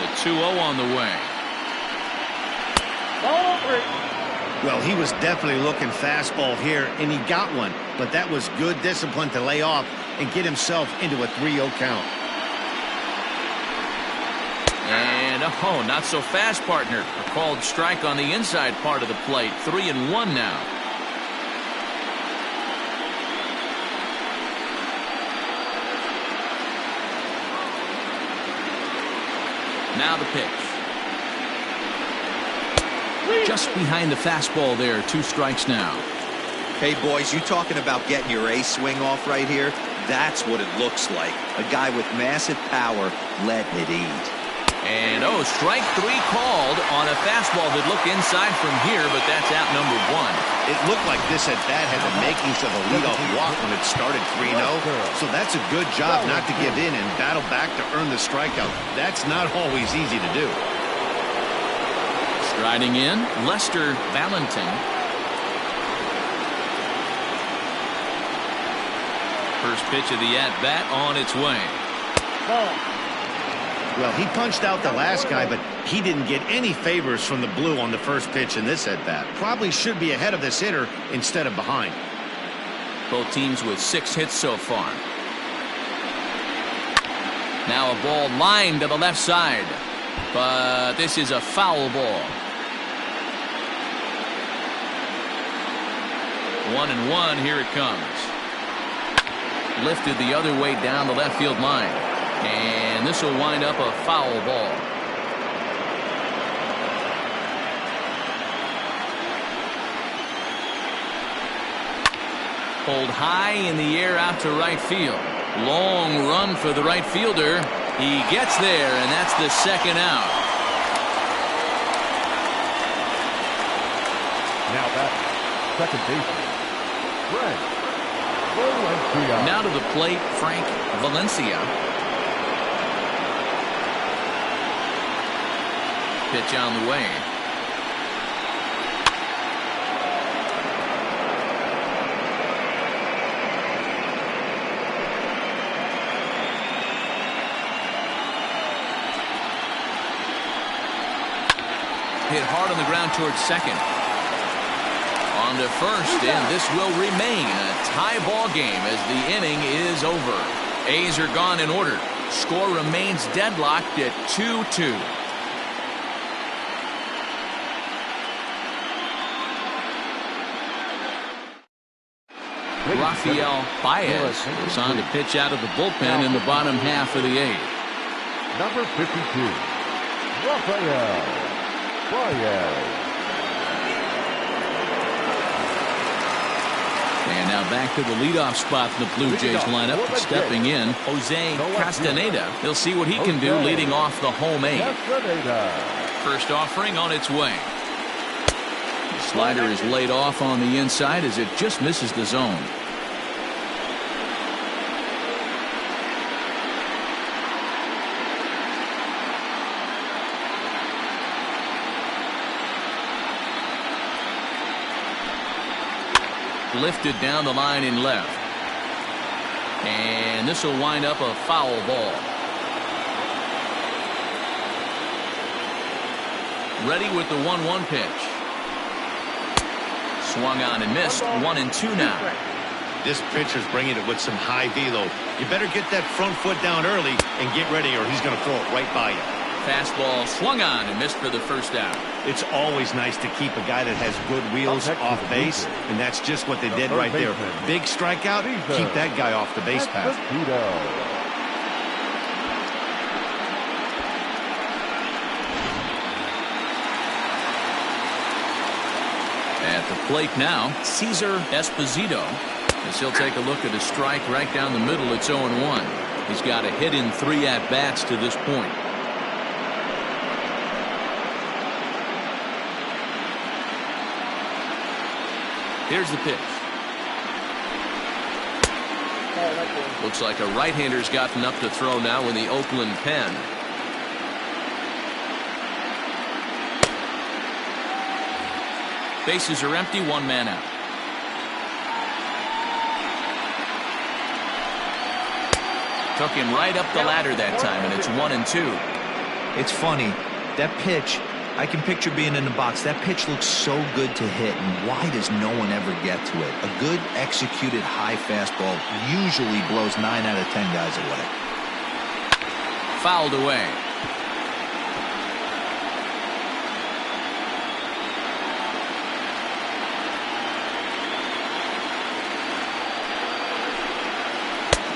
The 2-0 on the way. Well, he was definitely looking fastball here, and he got one. But that was good discipline to lay off and get himself into a 3-0 count. And, oh, not so fast, partner. A called strike on the inside part of the plate. 3-1 now. Now the pitch. Just behind the fastball there. 2 strikes now. Hey, boys, you talking about getting your ace swing off right here? That's what it looks like. A guy with massive power letting it eat. And, oh, strike 3 called on a fastball that looked inside from here, but that's out number 1. It looked like this at-bat had the makings of a leadoff walk when it started 3-0. So that's a good job not to give in and battle back to earn the strikeout. That's not always easy to do. Striding in, Lester Valentin. First pitch of the at-bat on its way. Well, he punched out the last guy, but he didn't get any favors from the blue on the first pitch in this at-bat. Probably should be ahead of this hitter instead of behind. Both teams with 6 hits so far. Now a ball lined to the left side. But this is a foul ball. 1-1, here it comes. Lifted the other way down the left field line. And this will wind up a foul ball. Pulled high in the air out to right field. Long run for the right fielder. He gets there, and that's the second out. Now back, second baseman, Frank Valencia. Now to the plate, Frank Valencia. Pitch on the way. Hit hard on the ground towards second. On to first, and this will remain a tie ball game as the inning is over. A's are gone in order. Score remains deadlocked at 2-2. Rafael Baez is on to pitch out of the bullpen in the bottom half of the eighth. Number 52, Rafael Baez. And now back to the leadoff spot in the Blue Jays lineup. Stepping in, Jose Castaneda. He'll see what he can do leading off the home eighth. First offering on its way. The slider is laid off on the inside as it just misses the zone. Lifted down the line in left. And this will wind up a foul ball. Ready with the 1-1 pitch. Swung on and missed. 1-2 now. This pitcher's bringing it with some high velo. You better get that front foot down early and get ready or he's going to throw it right by you. Fastball swung on and missed for the first out. It's always nice to keep a guy that has good wheels off base, and that's just what they did right there. Big strikeout, keep that guy off the base path. At the plate now, Cesar Esposito, as he'll take a look at a strike right down the middle. It's 0-1. He's got a hit in 3 at-bats to this point. Here's the pitch. Looks like a right-hander's gotten up to throw now in the Oakland pen. Bases are empty, 1 man out. Took him right up the ladder that time, and it's 1-2. It's funny, that pitch, I can picture being in the box. That pitch looks so good to hit, and why does no one ever get to it? A good executed high fastball usually blows 9 out of 10 guys away. Fouled away.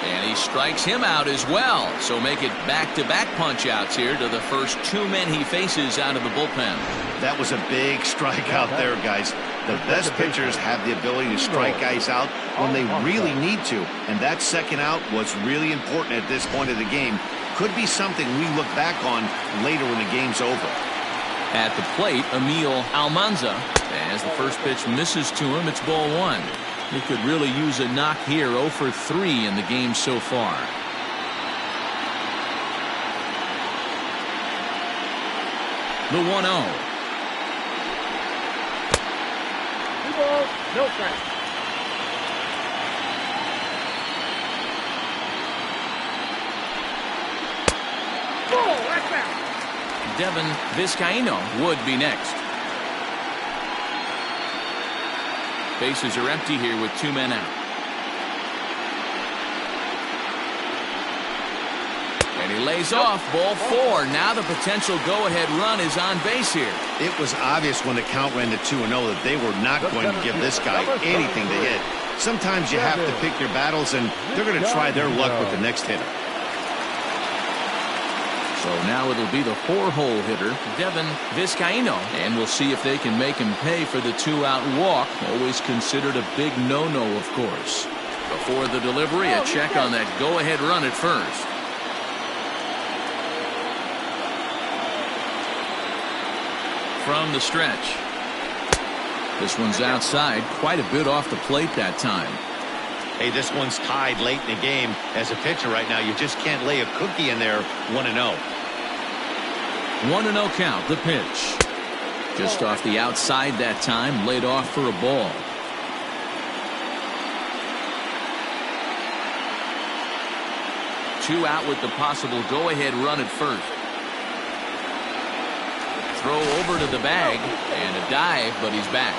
And he strikes him out as well. So make it back-to-back punch-outs here to the first 2 men he faces out of the bullpen. That was a big strikeout there, guys. The best pitchers have the ability to strike guys out when they really need to. And that second out was really important at this point of the game. Could be something we look back on later when the game's over. At the plate, Emil Almanza. As the first pitch misses to him, it's ball 1. He could really use a knock here. 0 for 3 in the game so far. The 1-0. No strike. Devin Vizcaino would be next. Bases are empty here with 2 men out. And he lays off ball 4. Now the potential go-ahead run is on base here. It was obvious when the count ran to 2-0 that they were not going to give this guy anything to hit. Sometimes you have to pick your battles, and they're going to try their luck with the next hitter. So now it'll be the 4-hole hitter, Devin Vizcaino. And we'll see if they can make him pay for the 2-out walk. Always considered a big no-no, of course. Before the delivery, a check on that go-ahead run at first. From the stretch. This one's outside, quite a bit off the plate that time. Hey, this one's tied late in the game. As a pitcher right now, you just can't lay a cookie in there. 1-0. 1-0 count, the pitch. Just off the outside that time, laid off for a ball. Two out with the possible go-ahead run at first. Throw over to the bag, and a dive, but he's back.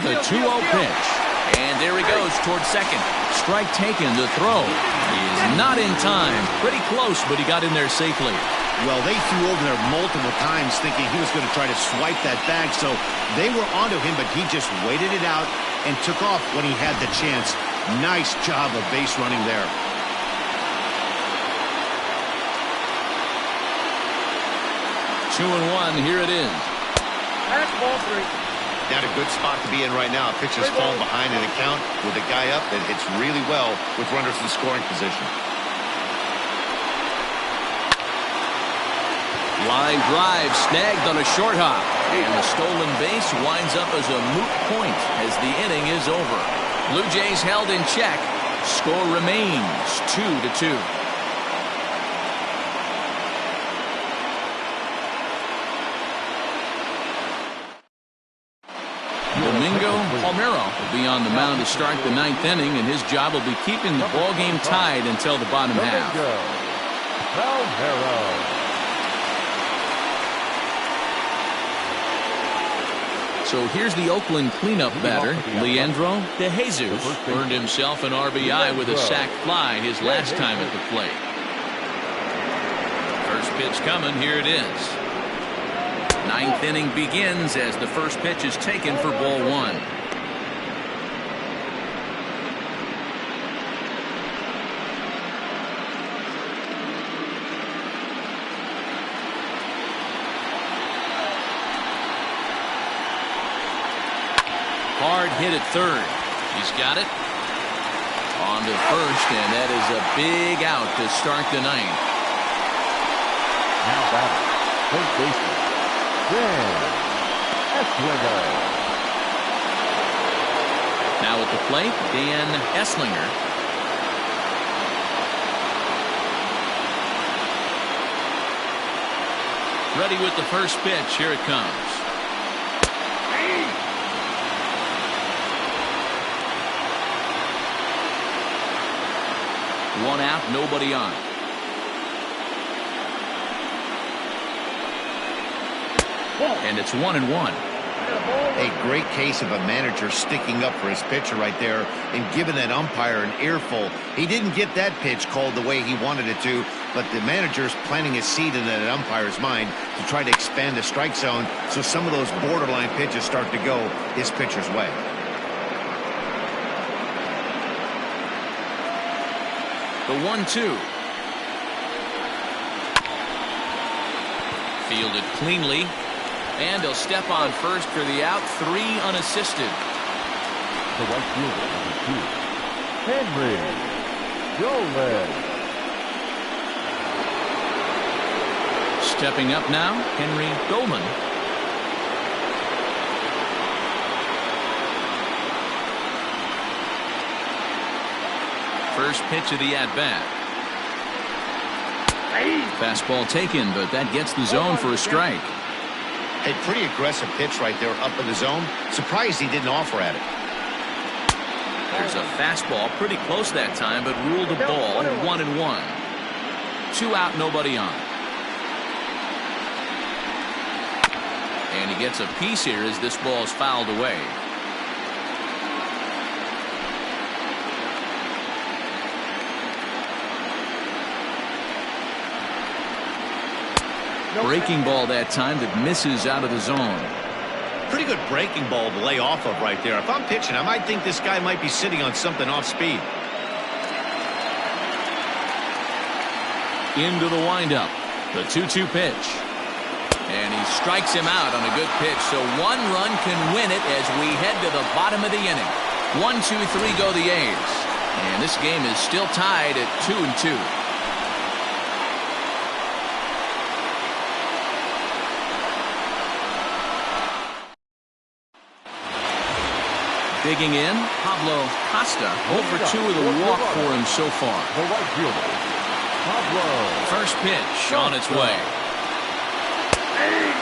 The 2-0 pitch. And there he goes towards second. Strike taken. The throw is not in time. Pretty close, but he got in there safely. Well, they threw over there multiple times thinking he was going to try to swipe that bag, so they were onto him, but he just waited it out and took off when he had the chance. Nice job of base running there. Two and one. Here it is. That's ball 3. Not a good spot to be in right now. Pitcher's falling behind in the count with a guy up that hits really well with runners in scoring position. Line drive snagged on a short hop. And the stolen base winds up as a moot point as the inning is over. Blue Jays held in check. Score remains 2-2. Domingo Palmeiro will be on the mound to start the 9th inning, and his job will be keeping the ball game tied until the bottom half. So here's the Oakland cleanup batter, Leandro De Jesus. Earned himself an RBI with a sac fly his last time at the plate. First pitch coming, here it is. 9th inning begins as the first pitch is taken for ball 1. Hard hit at third. He's got it. On to first, and that is a big out to start the 9th. Now batting, first baseman, Now at the plate, Dan Esslinger. Ready with the first pitch. Here it comes. One out, nobody on. And it's 1-1. A great case of a manager sticking up for his pitcher right there and giving that umpire an earful. He didn't get that pitch called the way he wanted it to, but the manager's planting a seed in that umpire's mind to try to expand the strike zone so some of those borderline pitches start to go his pitcher's way. The 1-2. Fielded cleanly. And he'll step on first for the out. 3 unassisted. The right fielder, number 2, Henry Goldman. Stepping up now, Henry Goldman. First pitch of the at-bat. Fastball taken, but that gets the zone for a strike. A pretty aggressive pitch right there up in the zone. Surprised he didn't offer at it. There's a fastball pretty close that time, but ruled a ball. 1-1. 2 out, nobody on. And he gets a piece here as this ball is fouled away. Breaking ball that time that misses out of the zone. Pretty good breaking ball to lay off of right there. If I'm pitching, I might think this guy might be sitting on something off speed. Into the windup. The 2-2 pitch. And he strikes him out on a good pitch. So one run can win it as we head to the bottom of the inning. 1, 2, 3 go the A's. And this game is still tied at 2-2. Digging in, Pablo Costa. 0 for 2 with a walk for him so far. The right fielder, Pablo. First pitch on its way.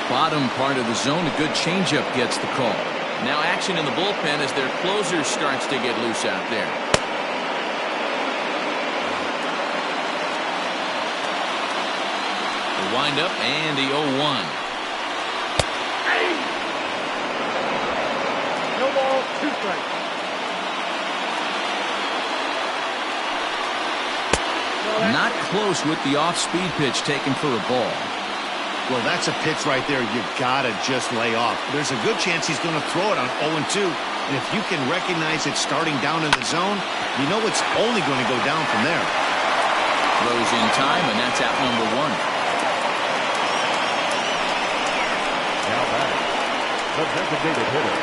Bottom part of the zone, a good changeup gets the call. Now action in the bullpen as their closer starts to get loose out there. The windup and the 0-1. No ball, 2 strikes. Not close with the off-speed pitch taken for a ball. Well, that's a pitch right there you gotta just lay off. There's a good chance he's going to throw it on 0-2. And if you can recognize it starting down in the zone, you know it's only going to go down from there. Throws in time, and that's out number 1. Now back, the designated hitter,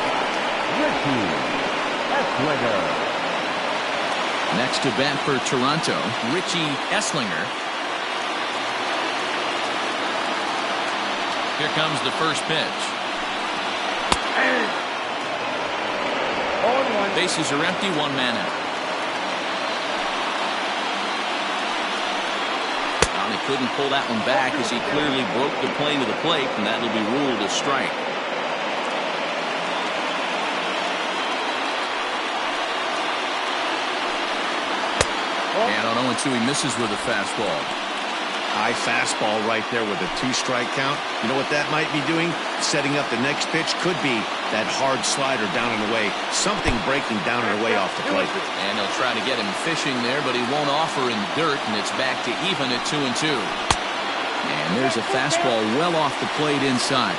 Richie Esslinger. Next to bat for Toronto, Richie Esslinger. Here comes the first pitch. Bases are empty, 1 man out. Well, he couldn't pull that one back as he clearly broke the plane to the plate, and that'll be ruled a strike. And on 0-2, he misses with a fastball. High fastball right there with a 2-strike count. You know what that might be doing? Setting up the next pitch could be that hard slider down and away. Something breaking down and away off the plate. And they'll try to get him fishing there, but he won't offer in dirt, and it's back to even at 2-2. And there's a fastball well off the plate inside.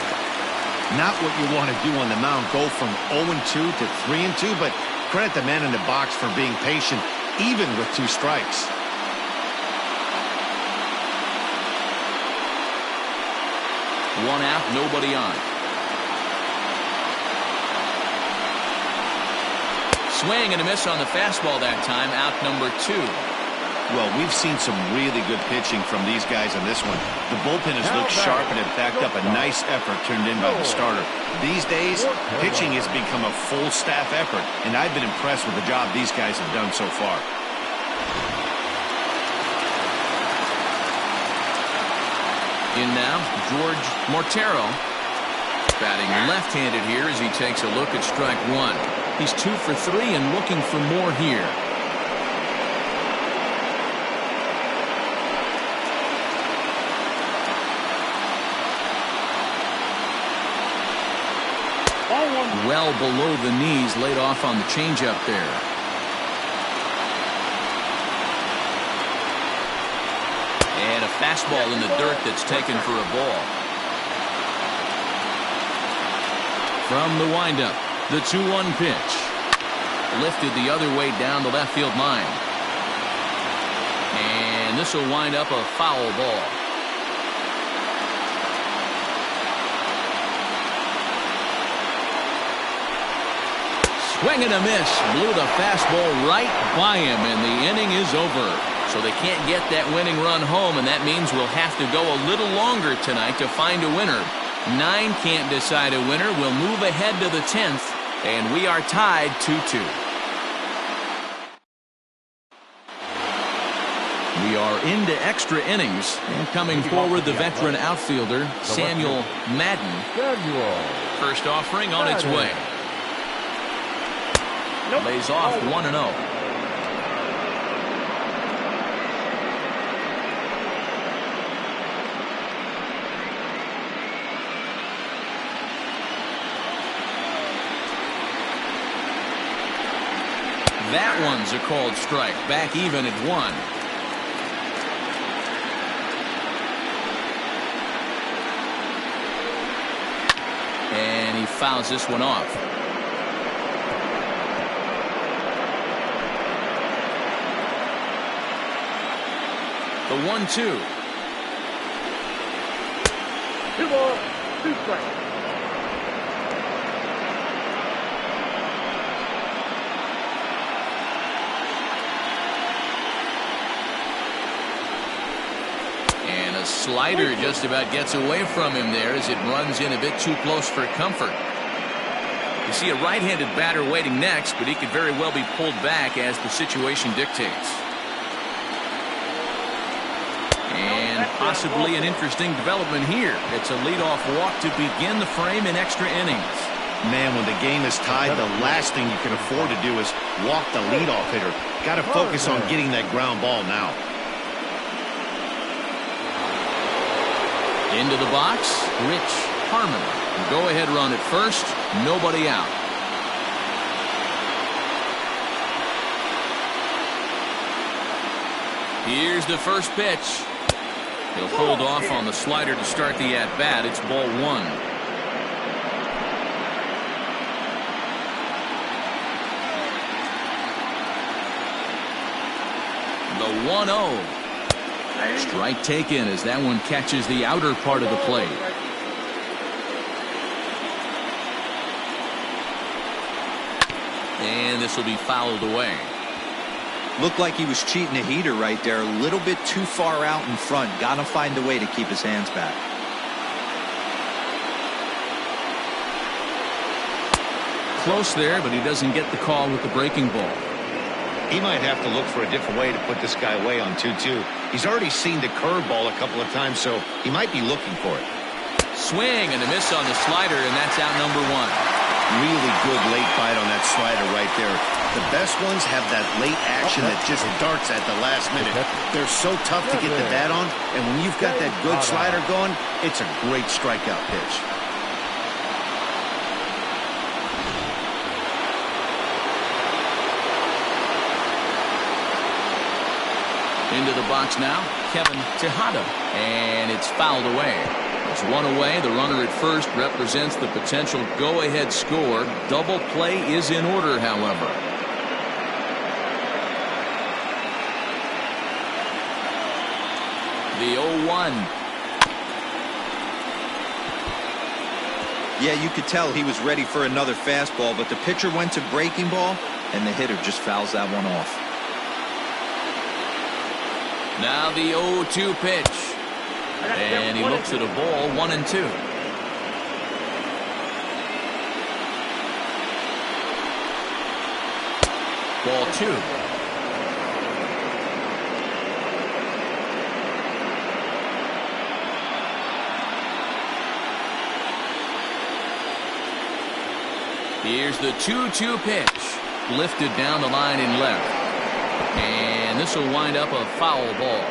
Not what you want to do on the mound. Go from 0-2 to 3-2, but credit the man in the box for being patient, even with 2 strikes. One out, nobody on. Swing and a miss on the fastball that time, out number 2. Well, we've seen some really good pitching from these guys on this one. The bullpen has looked sharp and it backed up a nice effort turned in by the starter. These days, pitching has become a full staff effort, and I've been impressed with the job these guys have done so far. In now, George Mortero. Batting left-handed here as he takes a look at strike 1. He's 2 for 3 and looking for more here. Well below the knees, laid off on the changeup there. And a fastball in the dirt that's taken for a ball. From the windup, the 2-1 pitch. Lifted the other way down the left field line. And this will wind up a foul ball. Swing and a miss. Blew the fastball right by him, and the inning is over. So they can't get that winning run home, and that means we'll have to go a little longer tonight to find a winner. 9 can't decide a winner. We'll move ahead to the 10th, and we are tied 2-2. We are into extra innings, and coming forward, the veteran outfielder, Samuel Madden. First offering on its way. Lays off 1-0. That one's a called strike. Back even at 1. And he fouls this one off. The 1-2. 2 balls, 2 strikes. And a slider just about gets away from him there as it runs in a bit too close for comfort. You see a right-handed batter waiting next, but he could very well be pulled back as the situation dictates. And possibly an interesting development here. It's a leadoff walk to begin the frame in extra innings. Man, when the game is tied, the last thing you can afford to do is walk the leadoff hitter. Got to focus on getting that ground ball now. Into the box, Rich Harmon. Go-ahead run at first, nobody out. Here's the first pitch. He'll hold off on the slider to start the at-bat. It's ball 1. The 1-0. Strike taken as that one catches the outer part of the plate. And this will be fouled away. Looked like he was cheating a heater right there. A little bit too far out in front. Got to find a way to keep his hands back. Close there, but he doesn't get the call with the breaking ball. He might have to look for a different way to put this guy away on 2-2. He's already seen the curveball a couple of times, so he might be looking for it. Swing and a miss on the slider, and that's out number 1. Really good late bite on that slider right there. The best ones have that late action that just darts at the last minute. They're so tough to get the bat on, and when you've got that good slider going, it's a great strikeout pitch. Into the box now, Kevin Tejada, and it's fouled away. It's 1 away. The runner at first represents the potential go-ahead score. Double play is in order, however. The 0-1. Yeah, you could tell he was ready for another fastball, but the pitcher went to breaking ball, and the hitter just fouls that one off. Now the 0-2 pitch. And he looks at a ball, 1-2. Ball 2. Here's the 2-2 pitch. Lifted down the line in left. And this will wind up a foul ball.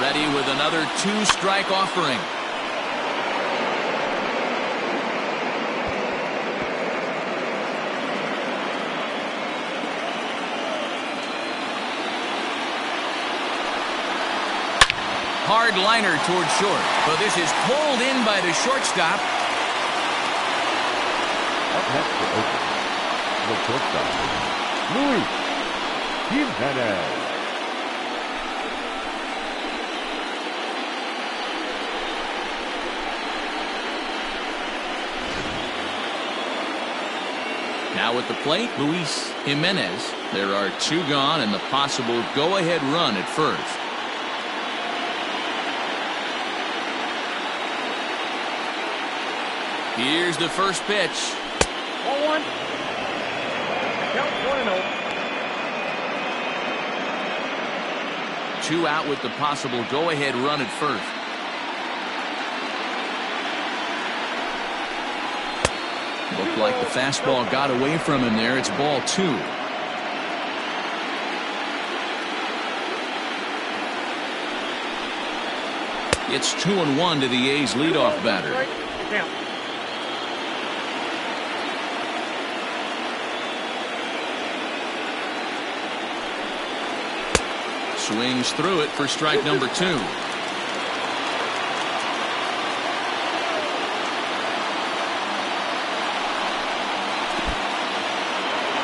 Ready with another 2-strike offering. Hard liner towards short, but this is pulled in by the shortstop. Up next for Oakland, the shortstop, Jimenez. Now at the plate, Luis Jimenez. There are 2 gone and the possible go-ahead run at first. Here's the first pitch. 1-1. Count 1-0. 2 out with the possible go-ahead run at first. Looked like the fastball got away from him there. It's ball 2. It's 2-1 to the A's leadoff batter. Count. Swings through it for strike number 2.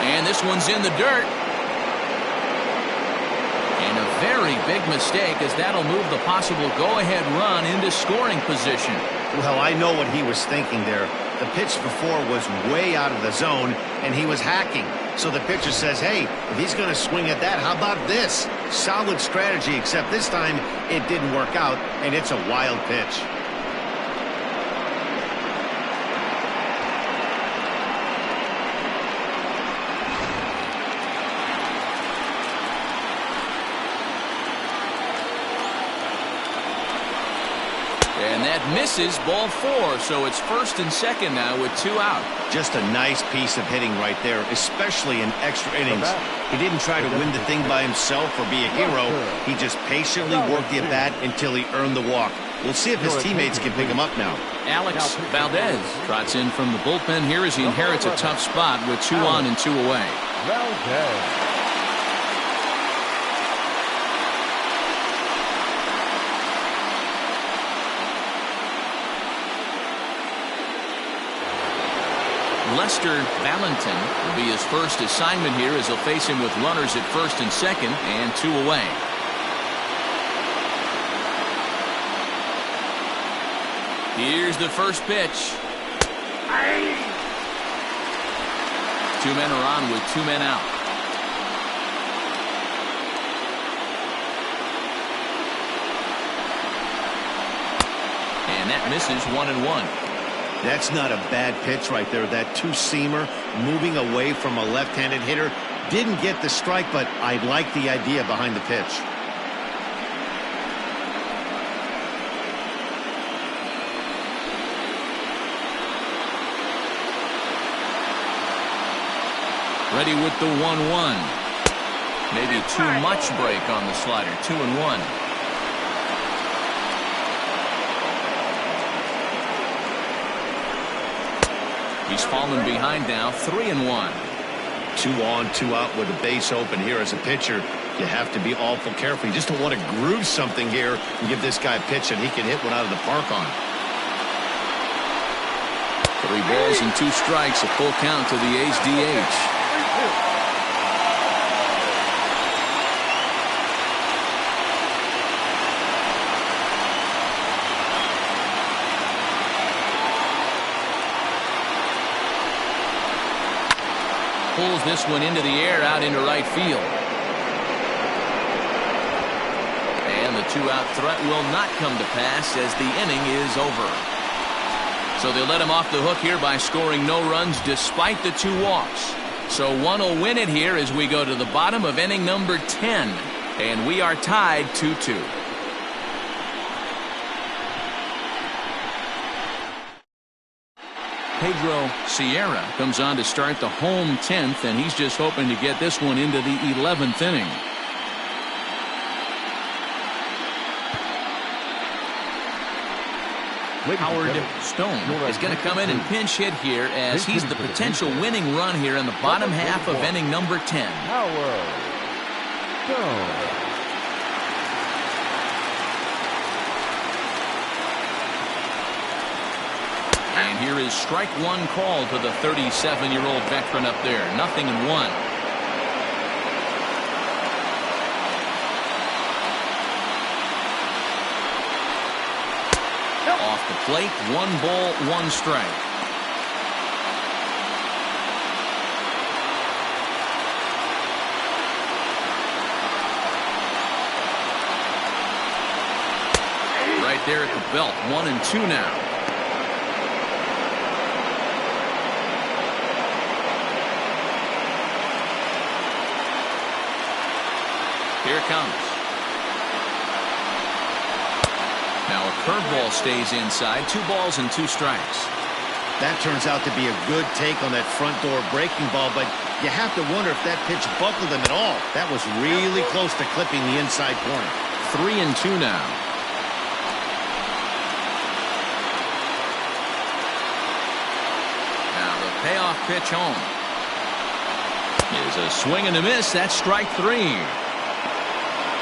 And this one's in the dirt. And a very big mistake, as that'll move the possible go-ahead run into scoring position. Well, I know what he was thinking there. The pitch before was way out of the zone, and he was hacking. So the pitcher says, hey, if he's going to swing at that, how about this? Solid strategy, except this time it didn't work out, and it's a wild pitch. And that misses, ball 4, so it's first and second now with 2 out. Just a nice piece of hitting right there, especially in extra innings. He didn't try to win the thing by himself or be a hero. He just patiently worked the at-bat until he earned the walk. We'll see if his teammates can pick him up now. Alex Valdez trots in from the bullpen here as he inherits a tough spot with 2 on and 2 away. Valdez. Lester Valentin will be his first assignment here as he'll face him with runners at first and second and 2 away. Here's the first pitch. 2 men are on with 2 men out. And that misses 1-1. That's not a bad pitch right there. That two-seamer moving away from a left-handed hitter. Didn't get the strike, but I like the idea behind the pitch. Ready with the 1-1. Maybe too much break on the slider. 2-1. He's fallen behind now, 3-1. 2 on, 2 out with a base open here as a pitcher. You have to be awful careful. You just don't want to groove something here and give this guy a pitch and he can hit one out of the park on. 3 balls and 2 strikes, a full count to the A's DH. Pulls this one into the air out into right field. And the 2-out threat will not come to pass as the inning is over. So they let him off the hook here by scoring no runs despite the 2 walks. So one will win it here as we go to the bottom of inning number 10. And we are tied 2-2. Pedro Sierra comes on to start the home 10th, and he's just hoping to get this one into the 11th inning. Howard Stone is going to come in and pinch hit here as he's the potential winning run here in the bottom half of inning number 10. Howard Stone. And here is strike 1 call to the 37-year-old veteran up there. 0-1. Off the plate, 1 ball, 1 strike. Right there at the belt, 1-2 now. Here it comes. Now a curveball stays inside. 2 balls and 2 strikes. That turns out to be a good take on that front door breaking ball, but you have to wonder if that pitch buckled him at all. That was really close to clipping the inside corner. 3-2 now. Payoff pitch home. Is a swing and a miss. That's strike 3.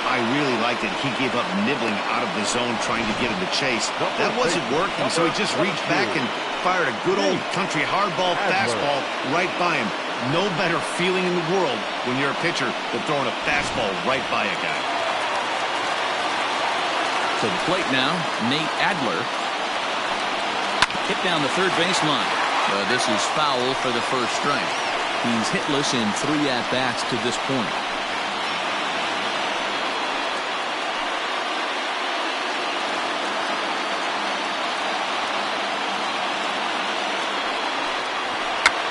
I really liked it. He gave up nibbling out of the zone trying to get him to chase. That wasn't working, so he just reached back and fired a good old country hardball fastball right by him. No better feeling in the world when you're a pitcher than throwing a fastball right by a guy. To the plate now, Nate Adler. Hit down the third baseline. This is foul for the first strike. He's hitless in 3 at-bats to this point.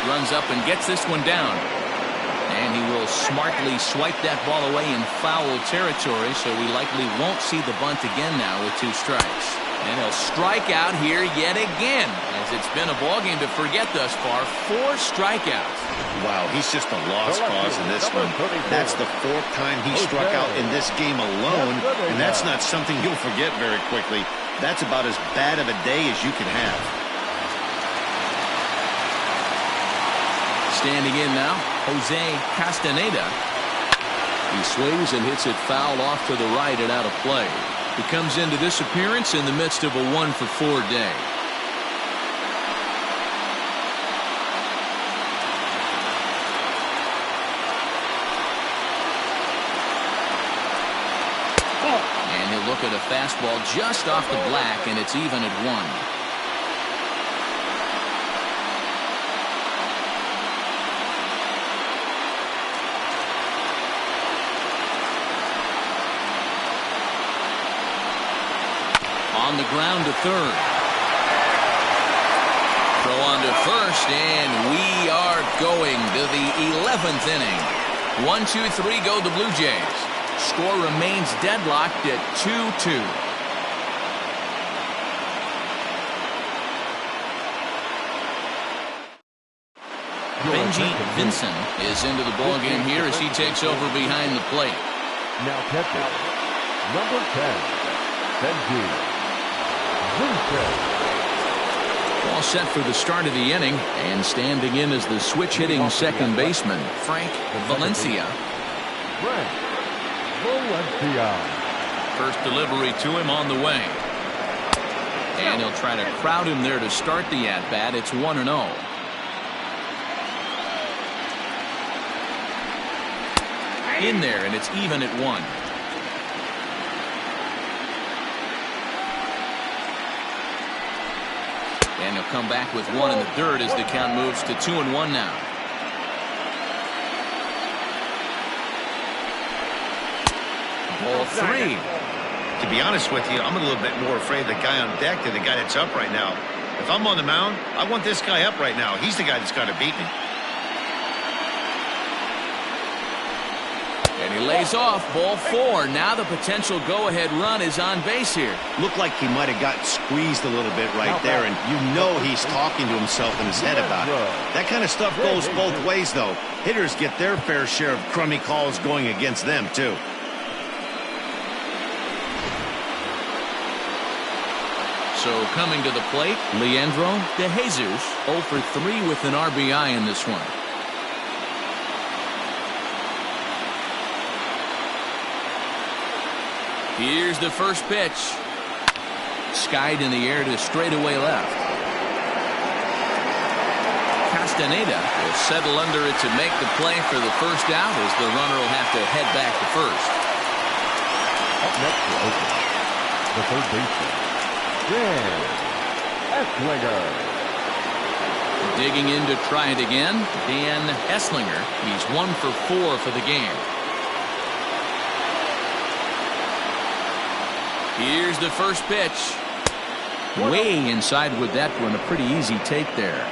Runs up and gets this one down. And he will smartly swipe that ball away in foul territory, so we likely won't see the bunt again now with 2 strikes. And he'll strike out here yet again, as it's been a ballgame to forget thus far. 4 strikeouts. Wow, he's just a lost cause in this one. That's the 4th time he struck out in this game alone, and that's not something you'll forget very quickly. That's about as bad of a day as you can have. Standing in now, Jose Castaneda. He swings and hits it foul off to the right and out of play. He comes into this appearance in the midst of a 1-for-4 day. And he'll look at a fastball just off the black, and it's even at 1. On the ground to third. Throw on to first, and we are going to the 11th inning. 1-2-3 go the Blue Jays. Score remains deadlocked at 2-2. Benji Vincent is into the ballgame here as he takes over behind the plate. Now catcher, number 10, Benji. All set for the start of the inning, and standing in as the switch-hitting second baseman, Frank Valencia. First delivery to him on the way. And he'll try to crowd him there to start the at-bat. It's 1-0. In there, and it's even at 1. And he'll come back with 1 in the dirt as the count moves to 2-1 now. Ball 3. To be honest with you, I'm a little bit more afraid of the guy on deck than the guy that's up right now. If I'm on the mound, I want this guy up right now. He's the guy that's got to beat me. And he lays off. Ball 4. Now the potential go-ahead run is on base here. Looked like he might have gotten squeezed a little bit right there, and you know he's talking to himself in his head about it. That kind of stuff goes both ways, though. Hitters get their fair share of crummy calls going against them, too. So coming to the plate, Leandro De Jesus, 0 for 3 with an RBI in this one. Here's the first pitch. Skied in the air to straightaway left. Castaneda will settle under it to make the play for the first out, as the runner will have to head back to first. Up next for Oakland, the third baseman, Dan Esslinger. Digging in to try it again, Dan Esslinger. He's 1 for 4 for the game. Here's the first pitch. Way inside with that one. A pretty easy take there.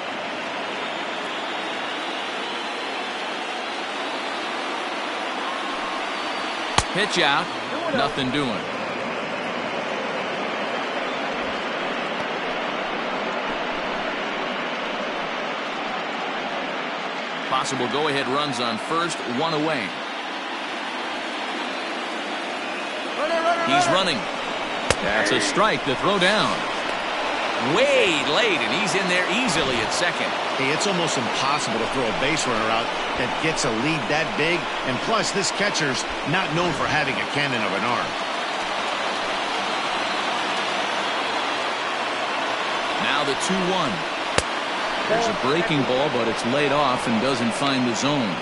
Pitch out. Nothing doing. Possible go-ahead runs on first. 1 away. He's running. That's a strike to throw down. way late, and he's in there easily at second. Hey, it's almost impossible to throw a base runner out that gets a lead that big. And plus, this catcher's not known for having a cannon of an arm. Now the 2-1. There's a breaking ball, but it's laid off and doesn't find the zone.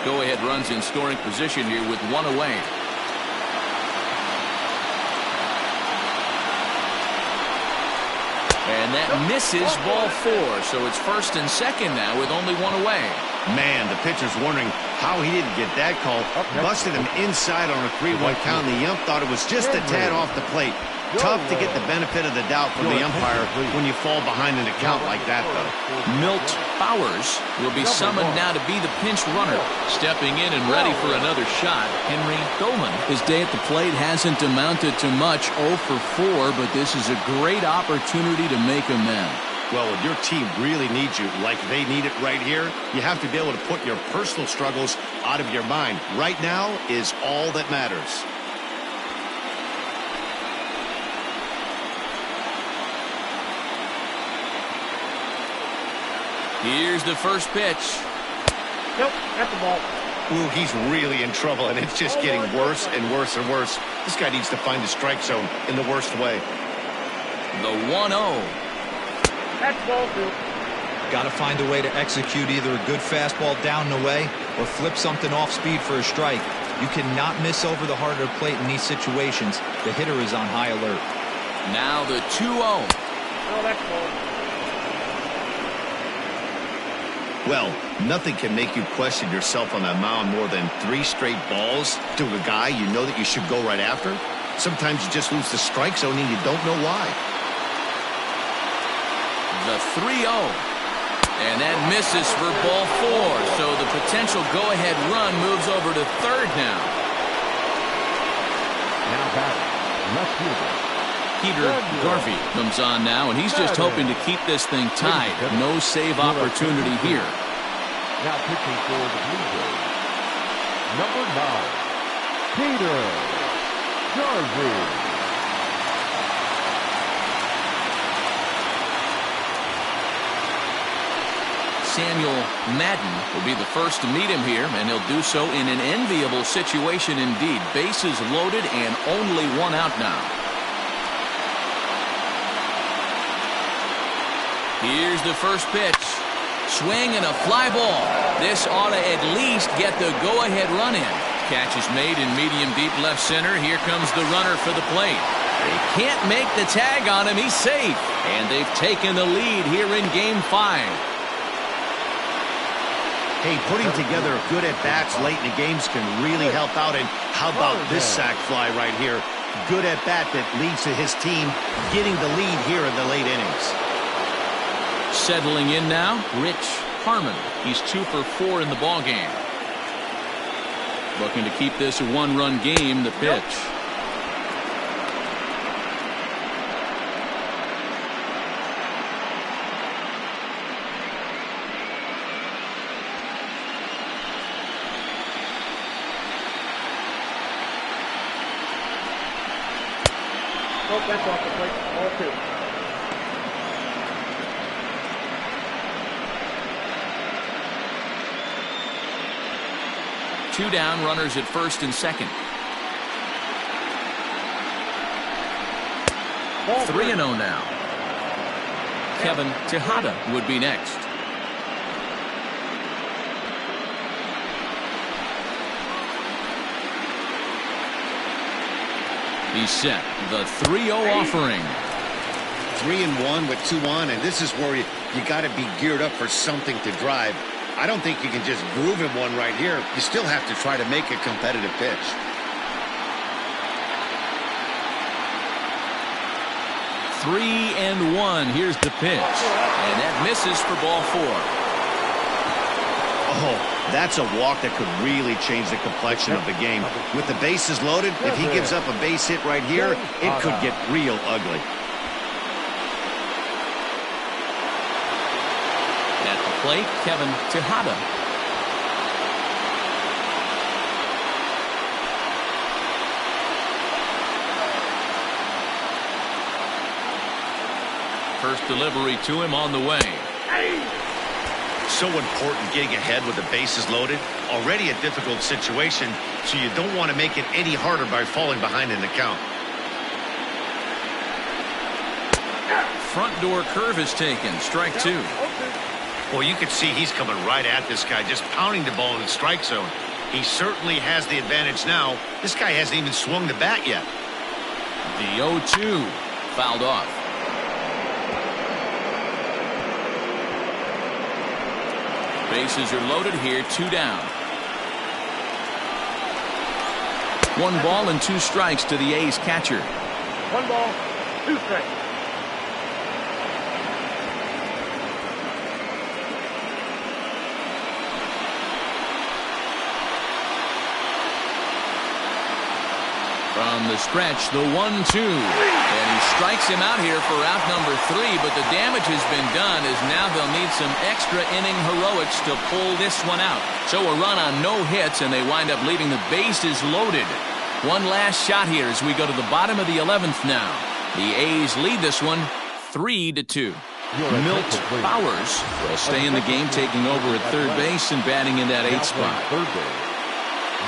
Go-ahead runs in scoring position here with one away. And that misses ball 4, so it's first and second now with only one away. Man, the pitcher's wondering how he didn't get that call. Busted him inside on a 3-1 count, and the ump thought it was just a tad off the plate. Tough to get the benefit of the doubt from the umpire when you fall behind in a count like that, though. Milt Bowers will be summoned now to be the pinch runner. Stepping in and ready for another shot, Henry Goldman. His day at the plate hasn't amounted to much, 0 for 4, but this is a great opportunity to make amends. Well, when your team really needs you, like they need it right here, you have to be able to put your personal struggles out of your mind. Right now is all that matters. Here's the first pitch. Nope, that's the ball. Ooh, he's really in trouble, and it's just getting worse and worse and worse. This guy needs to find the strike zone in the worst way. The 1-0. That's ball 2. Got to find a way to execute either a good fastball down and away or flip something off speed for a strike. You cannot miss over the heart of the plate in these situations. The hitter is on high alert. Now the 2-0. Oh, that's ball. Well, nothing can make you question yourself on that mound more than 3 straight balls to a guy you know that you should go right after. Sometimes you just lose the strike zone and you don't know why. The 3-0. And that misses for ball 4. So the potential go-ahead run moves over to third now. Now back, left fielder. Peter Garvey comes on now, and he's just hoping to keep this thing tied. No save opportunity here. Now pitching for the Blue Jays, number 9, Peter Garvey. Samuel Madden will be the first to meet him here, and he'll do so in an enviable situation indeed. Bases loaded and only one out now. Here's the first pitch. Swing and a fly ball. This ought to at least get the go-ahead run in. Catch is made in medium deep left center. Here comes the runner for the plate. They can't make the tag on him. He's safe. And they've taken the lead here in Game 5. Hey, putting together good at-bats late in the games can really help out. And how about this sac fly right here? Good at-bat that leads to his team getting the lead here in the late innings. Settling in now, Rich Harmon. He's 2 for 4 in the ballgame. Looking to keep this a one-run game, the pitch. Oh, that's off the plate. Ball 2. Two down, runners at first and second. 3-0 now. Kevin Tejada would be next. He's set. The 3-0 offering. 3-1 with 2 on, and this is where you got to be geared up for something to drive. I don't think you can just groove him one right here. You still have to try to make a competitive pitch. Three and 1. Here's the pitch. And that misses for ball 4. Oh, that's a walk that could really change the complexion of the game. With the bases loaded, if he gives up a base hit right here, it could get real ugly. At the plate, Kevin Tejada. First delivery to him on the way. So important getting ahead with the bases loaded. Already a difficult situation, so you don't want to make it any harder by falling behind in the count. Front door curve is taken. Strike two. Well, you can see he's coming right at this guy, just pounding the ball in the strike zone. He certainly has the advantage now. This guy hasn't even swung the bat yet. The 0-2 fouled off. Bases are loaded here, 2 down. 1 ball and 2 strikes to the A's catcher. 1 ball, 2 strikes. From the stretch, the 1-2. And he strikes him out here for out number 3, but the damage has been done as now they'll need some extra inning heroics to pull this one out. So a run on no hits, and they wind up leaving the bases loaded. One last shot here as we go to the bottom of the 11th now. The A's lead this one 3-2. Milt Bowers will stay in the game, taking over at third base and batting in that 8th spot.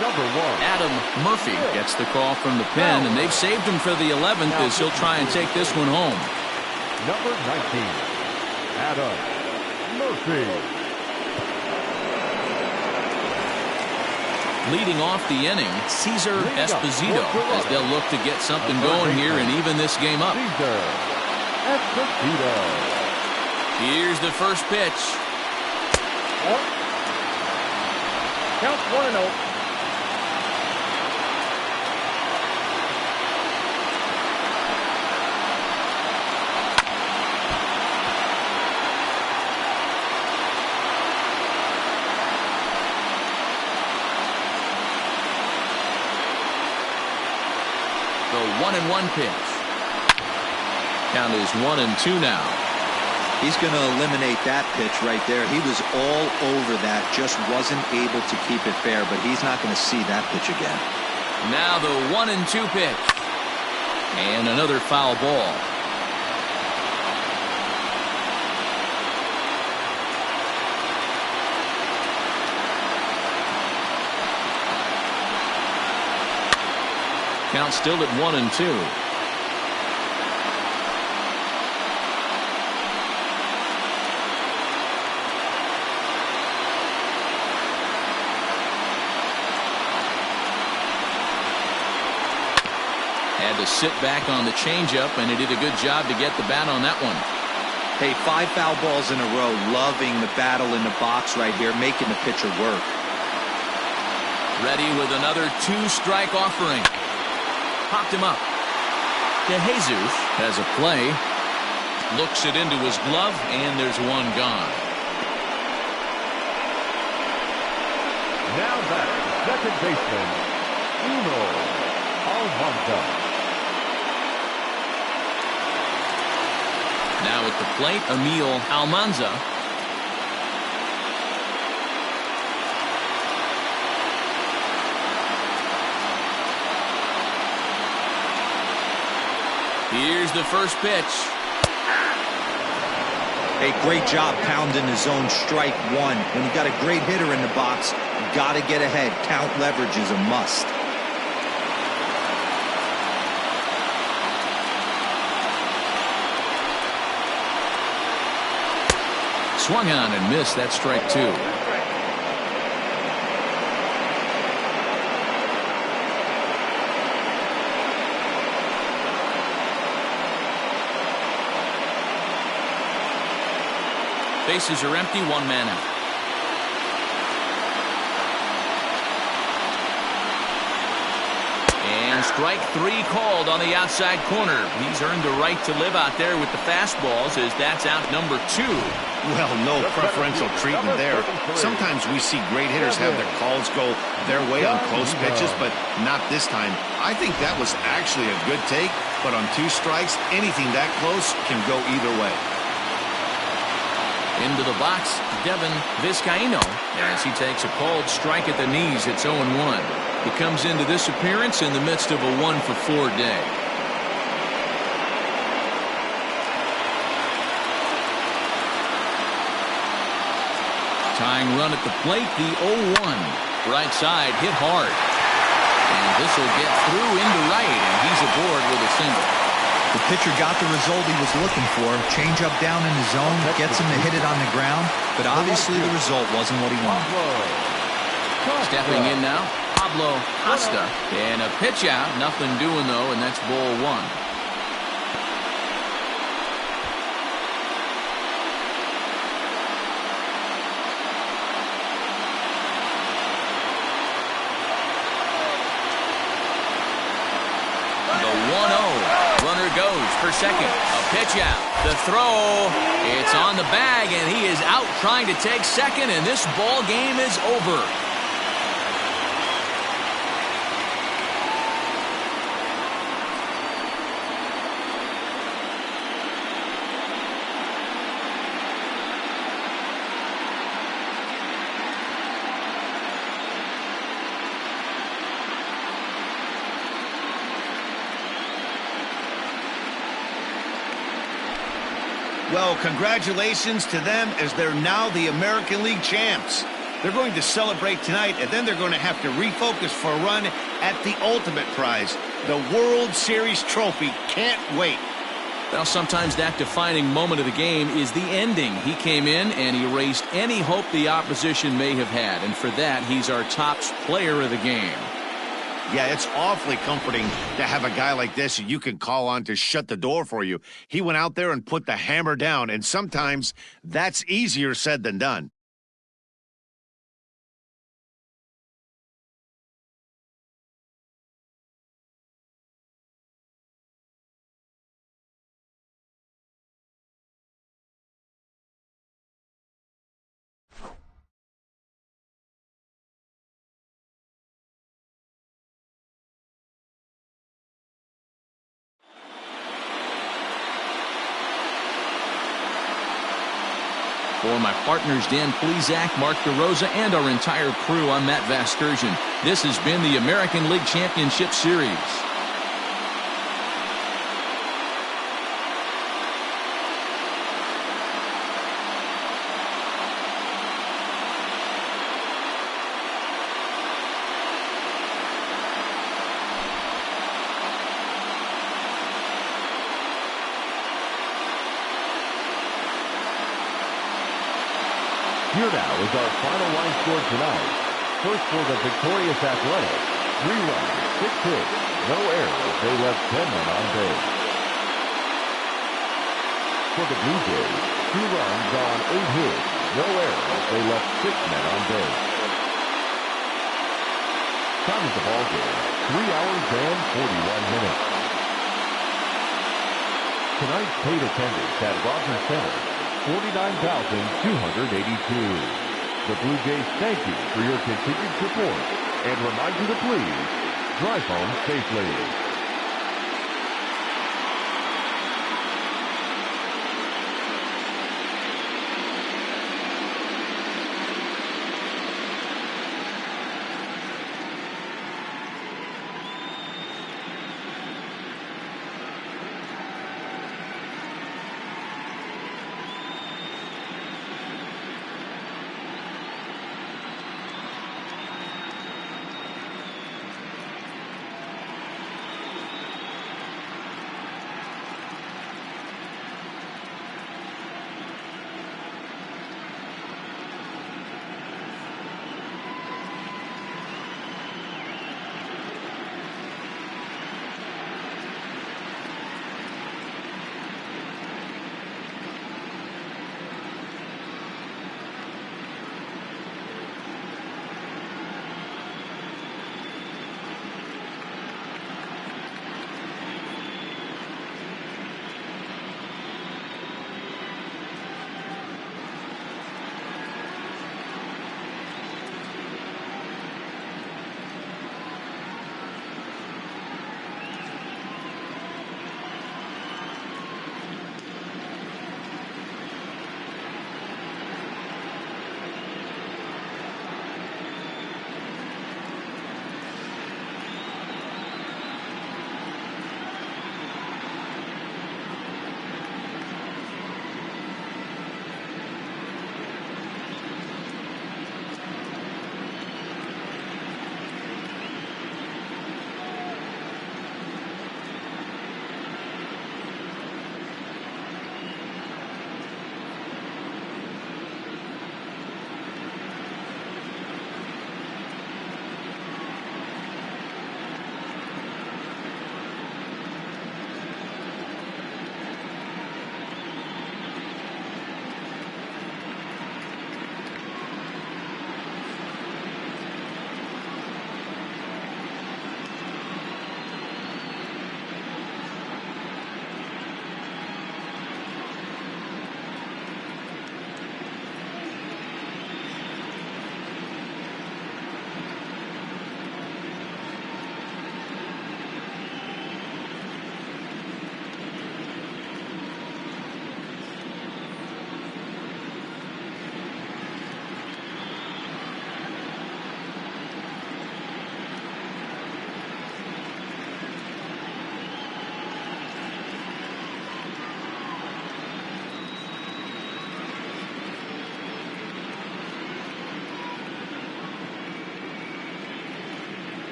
Number 1. Adam Murphy gets the call from the pen, and they've saved him for the 11th as he'll try and take this one home. Number 19. Adam Murphy. Leading off the inning, Cesar Esposito, as they'll look to get something going here and even this game up. Cesar Esposito. Here's the first pitch. Counts 1-0. The 1-1 pitch. Count is 1-2 now. He's going to eliminate that pitch right there. He was all over that, just wasn't able to keep it fair, but he's not going to see that pitch again. Now the 1-2 pitch. And another foul ball. Count still at 1-2. Had to sit back on the changeup, and he did a good job to get the bat on that one. Hey, 5 foul balls in a row. Loving the battle in the box right here, making the pitcher work. Ready with another 2-strike offering. Popped him up. DeJesus has a play. Looks it into his glove, and there's one gone. Now back, second baseman, Uno Almanza. Now at the plate, Emil Almanza. Here's the first pitch. Hey, great job pounding his own strike 1. When you got a great hitter in the box, you got to get ahead. Count leverage is a must. Swung on and missed. That strike 2. Bases are empty, 1 man out. And strike 3 called on the outside corner. He's earned the right to live out there with the fastballs, as that's out number 2. Well, no preferential treatment there. Sometimes we see great hitters have their calls go their way on close pitches, but not this time. I think that was actually a good take, but on 2 strikes, anything that close can go either way. Into the box, Devin Vizcaíno, as he takes a called strike at the knees. It's 0-1. He comes into this appearance in the midst of a 1-for-4 day. Tying run at the plate, the 0-1. Right side hit hard. And this will get through into right, and he's aboard with a single. The pitcher got the result he was looking for. Change up down in the zone, gets him to hit it on the ground, but obviously the result wasn't what he wanted. Stepping in now, Pablo Costa. And a pitch out, nothing doing though, and that's ball one. Goes for second. A pitch out. The throw. It's on the bag, and he is out trying to take second, and this ball game is over. Well, congratulations to them as they're now the American League champs. They're going to celebrate tonight, and then they're going to have to refocus for a run at the ultimate prize, the World Series trophy. Can't wait. Well, sometimes that defining moment of the game is the ending. He came in and he erased any hope the opposition may have had, and for that, he's our top player of the game. Yeah, it's awfully comforting to have a guy like this you can call on to shut the door for you. He went out there and put the hammer down, and sometimes that's easier said than done. For my partners, Dan Plesac, Mark DeRosa, and our entire crew, I'm Matt Vasgersian. This has been the American League Championship Series. Here now is our final line score tonight. First for the victorious Athletics, 3 runs, 6 hits, no errors. They left 10 men on base. For the Blue Jays, 2 runs on 8 hits, no errors. They left 6 men on base. Time of the ball game, 3 hours and 41 minutes. Tonight's paid attendance at Rogers Center, 49,282. The Blue Jays thank you for your continued support and remind you to please drive home safely.